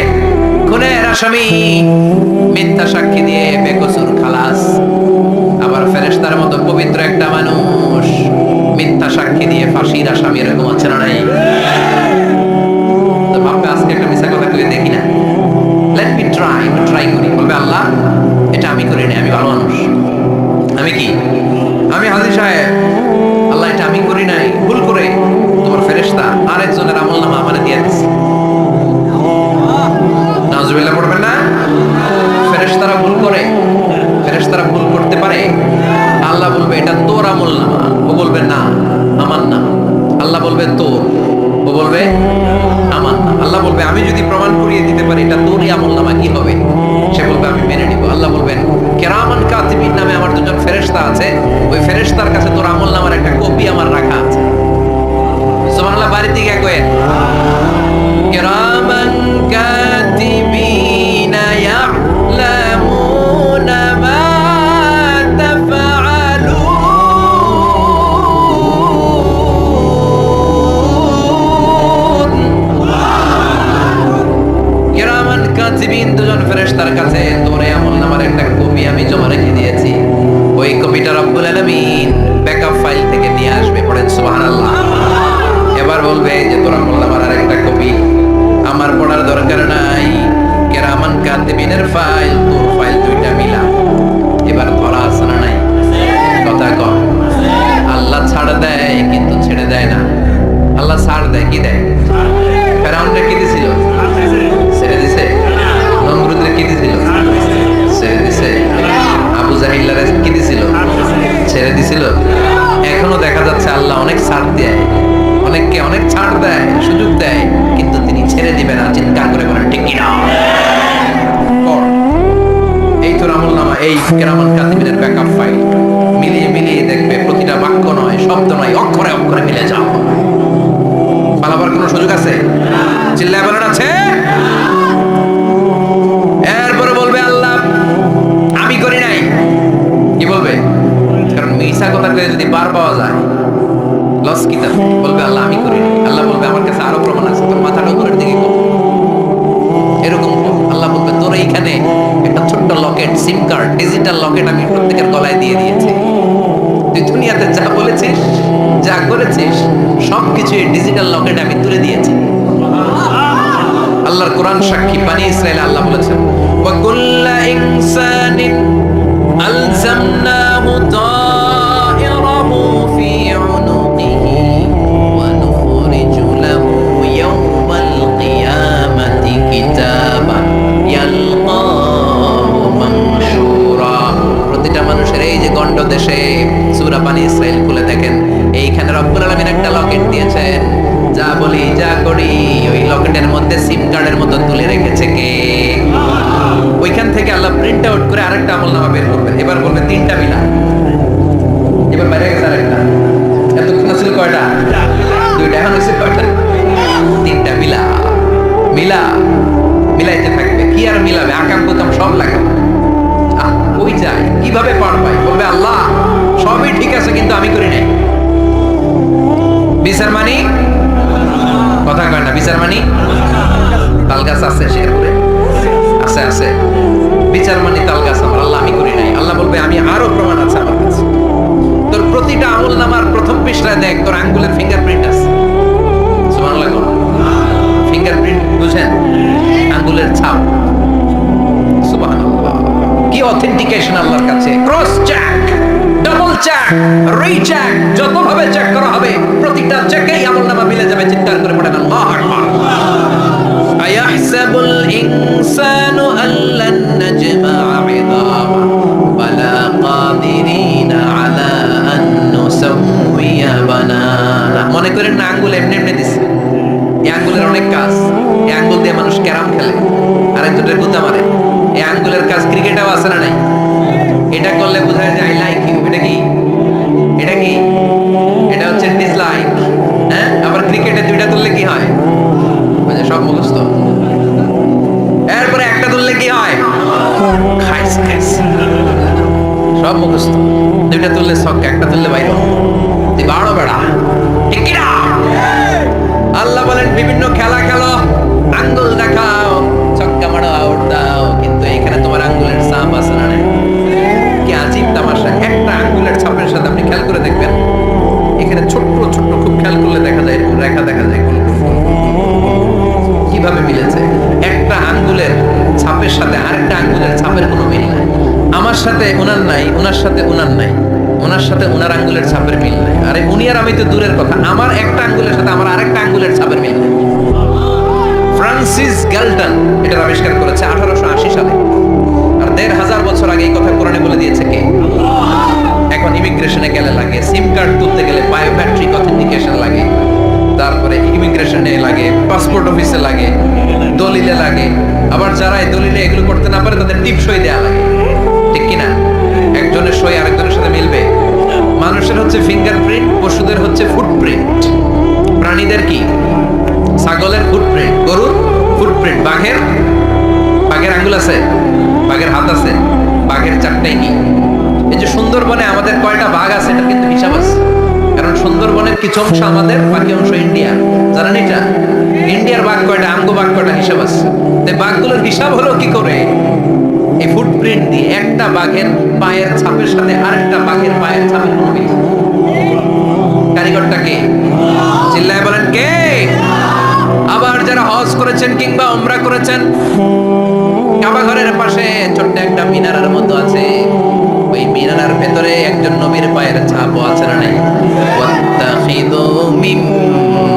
Speaker 1: খুনের আসামি মিথ্যা সাক্ষী দিয়ে বেকসুর খালাস। আবার ফেরেশতার মতো পবিত্র একটা মানুষ মিথ্যা সাক্ষী দিয়ে ফাঁসির আসামি, এরকম আছে না নাই? তো ভাববে আজকে একটা মিথ্যা কথা কইলে দেখি না, লেট মি ট্রাই করি। বলবে আল্লাহ এটা আমি করি না, আমি ভালো মানুষ। আমি কি? আমি হাজী সাহেব। আল্লাহ এটা আমি করি নাই, ভুল করে তোমার ফেরেশতা আরেকজনের আমলনামা আমারে দিয়ে দিছে। নাউজুবিল্লাহ পড়বেন না? ফেরেশতারা ভুল করে হবে? আমার না। আল্লাহ বলবে আমি যদি প্রমাণ করিয়ে দিতে পারি এটা তোরই আমল নামা, কি হবে? সে বলবে আমি মেনে নিব। আল্লাহ বলবেন কেরামান কাতিবিন নামে আমার দুজন ফেরেশতা আছে, ওই ফেরেশতার কাছে তোর আমল নামার একটা কপি আমার রাখা আছে। সুবহানাল্লাহ, বাড়িতে গিয়ে কয়েন কেরামান কাতিবিনা ইয়ালামুনা মা দুজন ফেরেশতার কাছে তোর আমল নামার একটা কপি আমি জমা রেখে দিয়েছি। ওই কপিটা রব্বুল আলামিন ব্যাকআপ ফাইল থেকে নিয়ে আসবে। পড়েন সুবহানাল্লাহ। এবার বলবে যে তোর আমল নামার আর একটা কপি আমার পড়ার দরকার নাই, কেরামান কাতিবিনের ফাইল তোর ফাইল দুইটা মিলা। এবার ধরা আছে না নাই? কথা কর। আল্লাহ ছাড় দেয় কিন্তু ছেড়ে দেয় না। আল্লাহ ছাড় দেয়, কি দেয়? ফেরাউনকে কি দিছিল? ছেড়ে দিছে। নমরুদের কি দিছিল? ছেড়ে দিছে। আবু জাহিলারে কি দিছিল? ছেড়ে দিছিল। এখনো দেখা যাচ্ছে আল্লাহ অনেক ছাড় দেয়, অনেককে অনেক ছাড় দেয়, সুযোগ দেয়, কিন্তু তিনি ছেড়ে দিবেন না। চিৎকার করে বলেন ঠিক কি না? এই তোর আমল নামা, এই কেরামান কাতিবিনের ব্যাকআপ ফাইল মিলিয়ে মিলিয়ে দেখবে প্রতিটা বাক্য নয়, শব্দ নয়, অক্ষরে অক্ষরে মিলে যাও। পালাবার কোনো সুযোগ আছে? চিল্লায় বলেন আছে? এরপরে বলবে আল্লাহ আমি করি নাই। কি বলবে? কারণ মিশা কথা কয়ে যদি বার পাওয়া যায় লস কি তার? বলবে আল্লাহ আমি করি নাই। আল্লাহ বলবে আমার কাছে আরো প্রমাণ আছে, তোর মাথাটা উপরের দিকে কর, এরকম কর। আল্লাহ বলবে তোর এইখানে একটা ছোট্ট লকেট, সিম কার্ড, ডিজিটাল লকেট আমি প্রত্যেকের গলায় দিয়ে দিয়েছি। তুই দুনিয়াতে যা বলেছিস, যা করেছিস, সবকিছু এই ডিজিটাল লকেট আমি তুলে দিয়েছি। আল্লাহর কোরআন সাক্ষী। বনি ইসরাইল আল্লাহ বলেছেন ওয়া কুল্লা ইনসানিন আলজামনাহু তায়রাহু ফি উনুকিহি ওয়া নুখরিজু লাহু ইয়াওমাল কিয়ামাতি কিতাবান ইয়ালকাহু মানশুরা। প্রতিটা মানুষের এই যে গণ্ড দেশে সূরা বনি ইসরাইল খুলে দেখেন, এইখানে রব্বুল আলামিন একটা লকেট দিয়েছেন। যা বলি যা করি ওই লকেটের মধ্যে সিম কার্ডের মতো তুলে রেখেছে কে? ওইখান থেকে আল্লাহ প্রিন্ট আউট করে আরেকটা আমলনামা বের করবেন। এবার বলবেন তিনটা মিলা। এবার বাইরে গেছে আরেকটা। এতক্ষণ ছিল কয়টা? দুইটা। এখন হচ্ছে কয়টা? তিনটা। মিলা মিলা মিলাইতে থাকবে। কি আর মিলাবে? আকাম কুকাম সব লাগাবে। ওই যায় কিভাবে পার পাই? বলবে আল্লাহ সবই ঠিক আছে কিন্তু আমি করি নাই। বিচার মানি কথা কয় না। বিচার মানি তাল গাছ আছে শেরপুরে, আছে আছে। বিচার মানি তাল গাছ আমার। আল্লাহ আমি করি নাই। আল্লাহ বলবে আমি আরো প্রমাণ আছে আমার কাছে। তোর প্রতিটা আমল নামার প্রথম পৃষ্ঠায় দেখ তোর আঙ্গুলের ফিঙ্গারপ্রিন্ট আছে। সুবহানাল্লাহ। ফিঙ্গারপ্রিন্ট বুঝেন? আঙ্গুলের ছাপ। সুবহানাল্লাহ। কি অথেন্টিকেশন আল্লাহর কাছে। Cross check, double check, recheck, যতভাবে চেক করা হবে প্রতিটা চেকেই আমলনামা মিলে যাবে। চিৎকার করে পড়েন আল্লাহু আকবার। আয়াহসাবুল ইনসানু আল্লান নাজমা'a 'ইযামা বালা কাদিরিনা আলা আন নুসাওয়িয়া বানানা। মনে করেন না আঙ্গুল এমনি এমনি দিছে। এই আঙ্গুলের অনেক কাজ। এই আঙ্গুল দিয়ে মানুষ ক্যারাম খেলে, আরেকজনের গুতা মারে। এই আঙ্গুলের কাজ ক্রিকেটেও আছে না নাই? এটা করলে বোঝায় যে আই লাইক ইউ। এটা কি? এটা কি? এটা হচ্ছে ডিসলাইক। হ্যাঁ, আবার ক্রিকেটে দুইটা তুললে কি হয়? মানে সব মুখস্থ। এরপরে একটা তুললে কি হয়? খাইস খাইস, সব মুখস্থ। দুইটা তুললে ছক্কা, একটা তুললে বাইরে। তুই বাড়ো বেড়া, ঠিক কি না? আল্লাহ বলেন বিভিন্ন খেলা খেলো, আঙ্গুল দেখাও, ছক্কা মারো, আউট দাও, কিন্তু এখানে তোমার আঙ্গুলের ছাপ আছে না নাই? কি আজীব তামাশা। একটা আঙ্গুলের ছাপের সাথে আপনি খেয়াল করে দেখবেন, এখানে ছোট্ট ছোট্ট খুব খেয়াল করলে দেখা যায় এরকম রেখা দেখা যায়। কিভাবে মিলেছে? একটা আঙ্গুলের ছাপের সাথে আরেকটা আঙ্গুলের ছাপের কোনো মিল নাই। আমার সাথে ওনার নাই, ওনার সাথে ওনার নাই, ওনার সাথে ওনার আঙ্গুলের ছাপের মিল নাই। আরে উনি আর আমি তো দূরের কথা, আমার একটা আঙ্গুলের সাথে আমার আরেকটা আঙ্গুলের ছাপের মিল নাই। ফ্রান্সিস গ্যালটন এটা আবিষ্কার করেছে 1880 সালে। আর 1500 বছর আগে এই কথা কোরআনে বলে দিয়েছে কে? এখন ইমিগ্রেশনে গেলে লাগে, সিম কার্ড তুলতে গেলে বায়োমেট্রিক অথেন্টিকেশন লাগে, তারপরে ইমিগ্রেশনে লাগে, পাসপোর্ট অফিসে লাগে, দলিলে লাগে, আবার যারা এই দলিলে এগুলো করতে না পারে তাদের টিপ সই দেওয়া লাগে, ঠিক কিনা? একজনের সই আরেকজনের সাথে মিলবে? মানুষের হচ্ছে ফিঙ্গারপ্রিন্ট, পশুদের হচ্ছে ফুটপ্রিন্ট। প্রাণীদের কি? ছাগলের ফুটপ্রিন্ট, গরুর ফুটপ্রিন্ট, বাঘের আঙ্গুল আছে, বাঘের হাত আছে, বাঘের চারটাই কি? এই যে সুন্দরবনে আমাদের কয়টা বাঘ আছে এটা কিন্তু হিসাব আছে, কারণ সুন্দরবনের কিছু অংশ আমাদের, বাকি অংশ ইন্ডিয়া। জানেন এটা? ইন্ডিয়ার বাঘ কয়টা, আমগো বাঘ কয়টা, হিসাব আছে। তাই বাঘগুলোর হিসাব হলো কি করে? এই ফুটপ্রিন্ট দিয়ে একটা বাঘের পায়ের ছাপের সাথে আরেকটা বাঘের পায়ের ছাপের কোনো মিল। কারিগরটা কে? চিল্লায় বলেন কে? আবার যারা হজ করেছেন কিংবা উমরা করেছেন, কাবা ঘরের পাশে ছোট্ট একটা মিনারের মতো আছে, ওই মিনারের ভেতরে একজন নবীর পায়ের ছাপও আছে না নাই? ওয়াত্তাখিযু মিন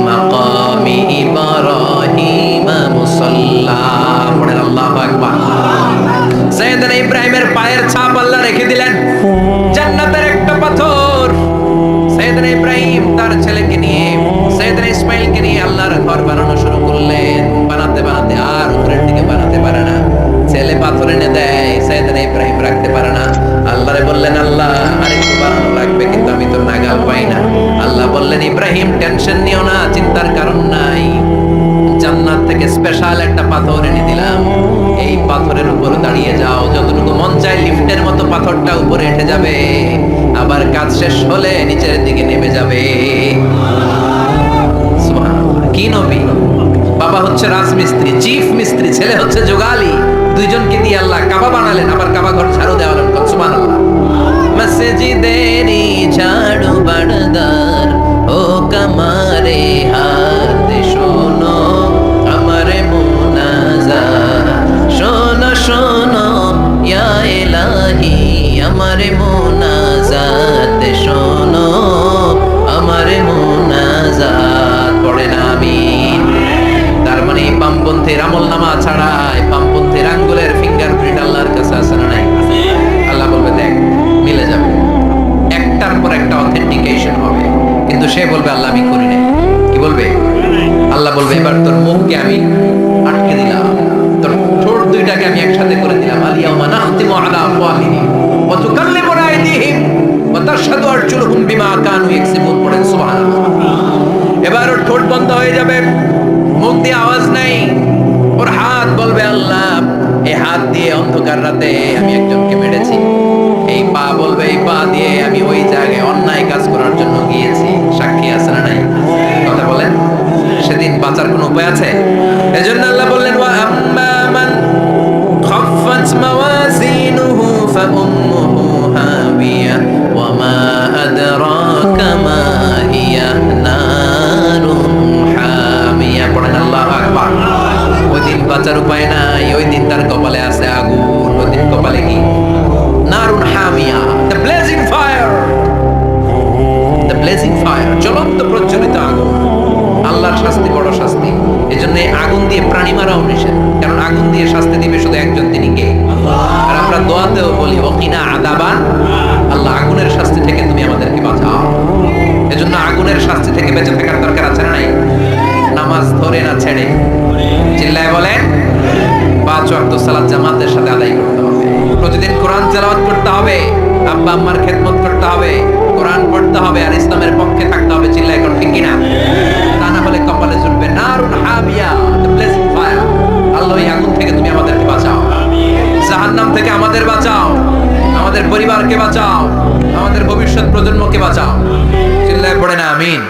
Speaker 1: মাকামি ইব্রাহিম মুসাল্লা, পড়েন আল্লাহু আকবার। সাইয়েদনা ইব্রাহিমের পায়ের ছাপ আল্লাহ রেখে দিলেন জান্নাতের একটা পাথর। সাইয়েদনা ইব্রাহিম তার ছেলেকে নিয়ে, সাইয়েদনা ইসমাইলকে নিয়ে আল্লাহর ঘর বানানো শুরু করলেন। বানাতে বানাতে আর উপরের দিকে বানাতে পারে না, ছেলে পাথর এনে দেয়, সাইয়েদনা ইব্রাহিম রাখতে পারে না। আল্লাহরে বললেন, আল্লাহ আরেকটু বানানো লাগবে, কিন্তু আমি তো নাগাল পাই না। আল্লাহ বললেন, ইব্রাহিম টেনশন নিও না, চিন্তার কারণ নাই, জান্নাত থেকে স্পেশাল একটা পাথর এনে দিলাম, এই পাথরের উপর দাঁড়িয়ে যাও, যতটুকু মন চায় লিফটের মতো পাথরটা উপরে উঠে যাবে, আবার কাজ শেষ হলে নিচের দিকে নেমে যাবে। সুবহানাল্লাহ, কি নবী! বাবা হচ্ছে রাজমিস্ত্রি, চিফ মিস্ত্রি, ছেলে হচ্ছে যোগালী, দুইজনকে দিয়ে আল্লাহ কাবা বানালেন, আবার কাবা ঘর ঝাড়ু দেওয়ালেন। সুবহানাল্লাহ। মসজিদেরি ঝাড়ু বারদার ও কামারে হাত শোনো আমারে মুনাজাত, শোনো শোনো ইয়া ইলাহি আমারে মুনাজাত, শোনো আমারে মুনাজাত, পড়েন আমিন। তার মানে বামপন্থীর আমলনামা ছাড়া বামপন্থীর আঙ্গুলের ফিঙ্গারপ্রিন্ট আল্লাহর কাছে আছে না নাই? আল্লাহ বলবে দেখ, মিলে যাবে, একটার পর একটা অথেন্টিকেশন হবে, কিন্তু সে বলবে আল্লাহ আমি করি নাই। কি বলবে? আল্লাহ বলবে এবার তোর মুখকে আমি আটকে দিলাম, তোর ঠোঁট দুইটাকে আমি একসাথে করে দিলাম। আলিয়াউমা নাখতিমু আলা আফওয়াহিহিম ওয়া তুকাল্লিমুনা আইদিহিম ওয়া তাশহাদু আরজুলুহুম বিমা কানু ইয়াকসিবুন, পড়েন সুবহানাল্লাহ। এবার ওর ঠোঁট বন্ধ হয়ে যাবে, মুখ দিয়ে আওয়াজ নাই, ওর হাত বলবে আল্লাহ এই হাত দিয়ে অন্ধকার রাতে আমি একজনকে মেরেছি, এই পা বলবে এই পা দিয়ে আমি ওই জায়গায় অন্যায় কাজ করার জন্য গিয়েছি। সাক্ষী আছে না নাই? কথা বলেন, সেদিন বাঁচার কোনো উপায় আছে? এজন্য আল্লাহ বললেন, ওয়া আম্মা মান খাফফাত মাওয়াজিনুহু ফাউম্মুহু হাবিয়া ওয়া মা আদরাকা মা হিয়া নারুন হামিয়া, পড়েন আল্লাহু আকবার। ওই দিন বাঁচার উপায় নাই, ওই দিন তার কপালে আছে আগুন। ওই দিন কপালে কি? নারুন হামিয়া, the blazing fire, the blazing fire, জ্বলন্ত প্রজ্বলিত আগুন। আল্লাহর শাস্তি বড় শাস্তি। এজন্য আগুন দিয়ে প্রাণী মারাও নিষেধ, কারণ আগুন দিয়ে শাস্তি দিবে শুধু একজন, তিনি কে? আর আমরা দোয়াতেও বলি ওয়াকিনা আযাবান, আল্লাহ আগুনের শাস্তি থেকে তুমি আমাদেরকে বাঁচাও। এজন্য আগুনের শাস্তি থেকে বেঁচে থাকার দরকার আছে না নাই? নামাজ ধরে না ছেড়ে, চিল্লায় বলেন, 5 ওয়াক্ত সালাত জামাতের সাথে আদায় করতে হবে, প্রতিদিন কোরআন তেলাওয়াত করতে হবে, আব্বা আম্মার খেদমত করতে হবে, কোরআন পড়তে হবে, আর ইসলামের পক্ষে থাকতে হবে। চিল্লায় কোন ঠিক কিনা? তা না হলে কপালে জুটবে নারুন হামিয়া, দ্য ব্লেজিং ফায়ার। আল্লাহ এই আগুন থেকে তুমি আমাদেরকে বাঁচাও, জাহান্নাম থেকে আমাদের বাঁচাও, আমাদের পরিবারকে বাঁচাও, আমাদের ভবিষ্যৎ প্রজন্মকে বাঁচাও। চিল্লায় পড়ে না আমিন।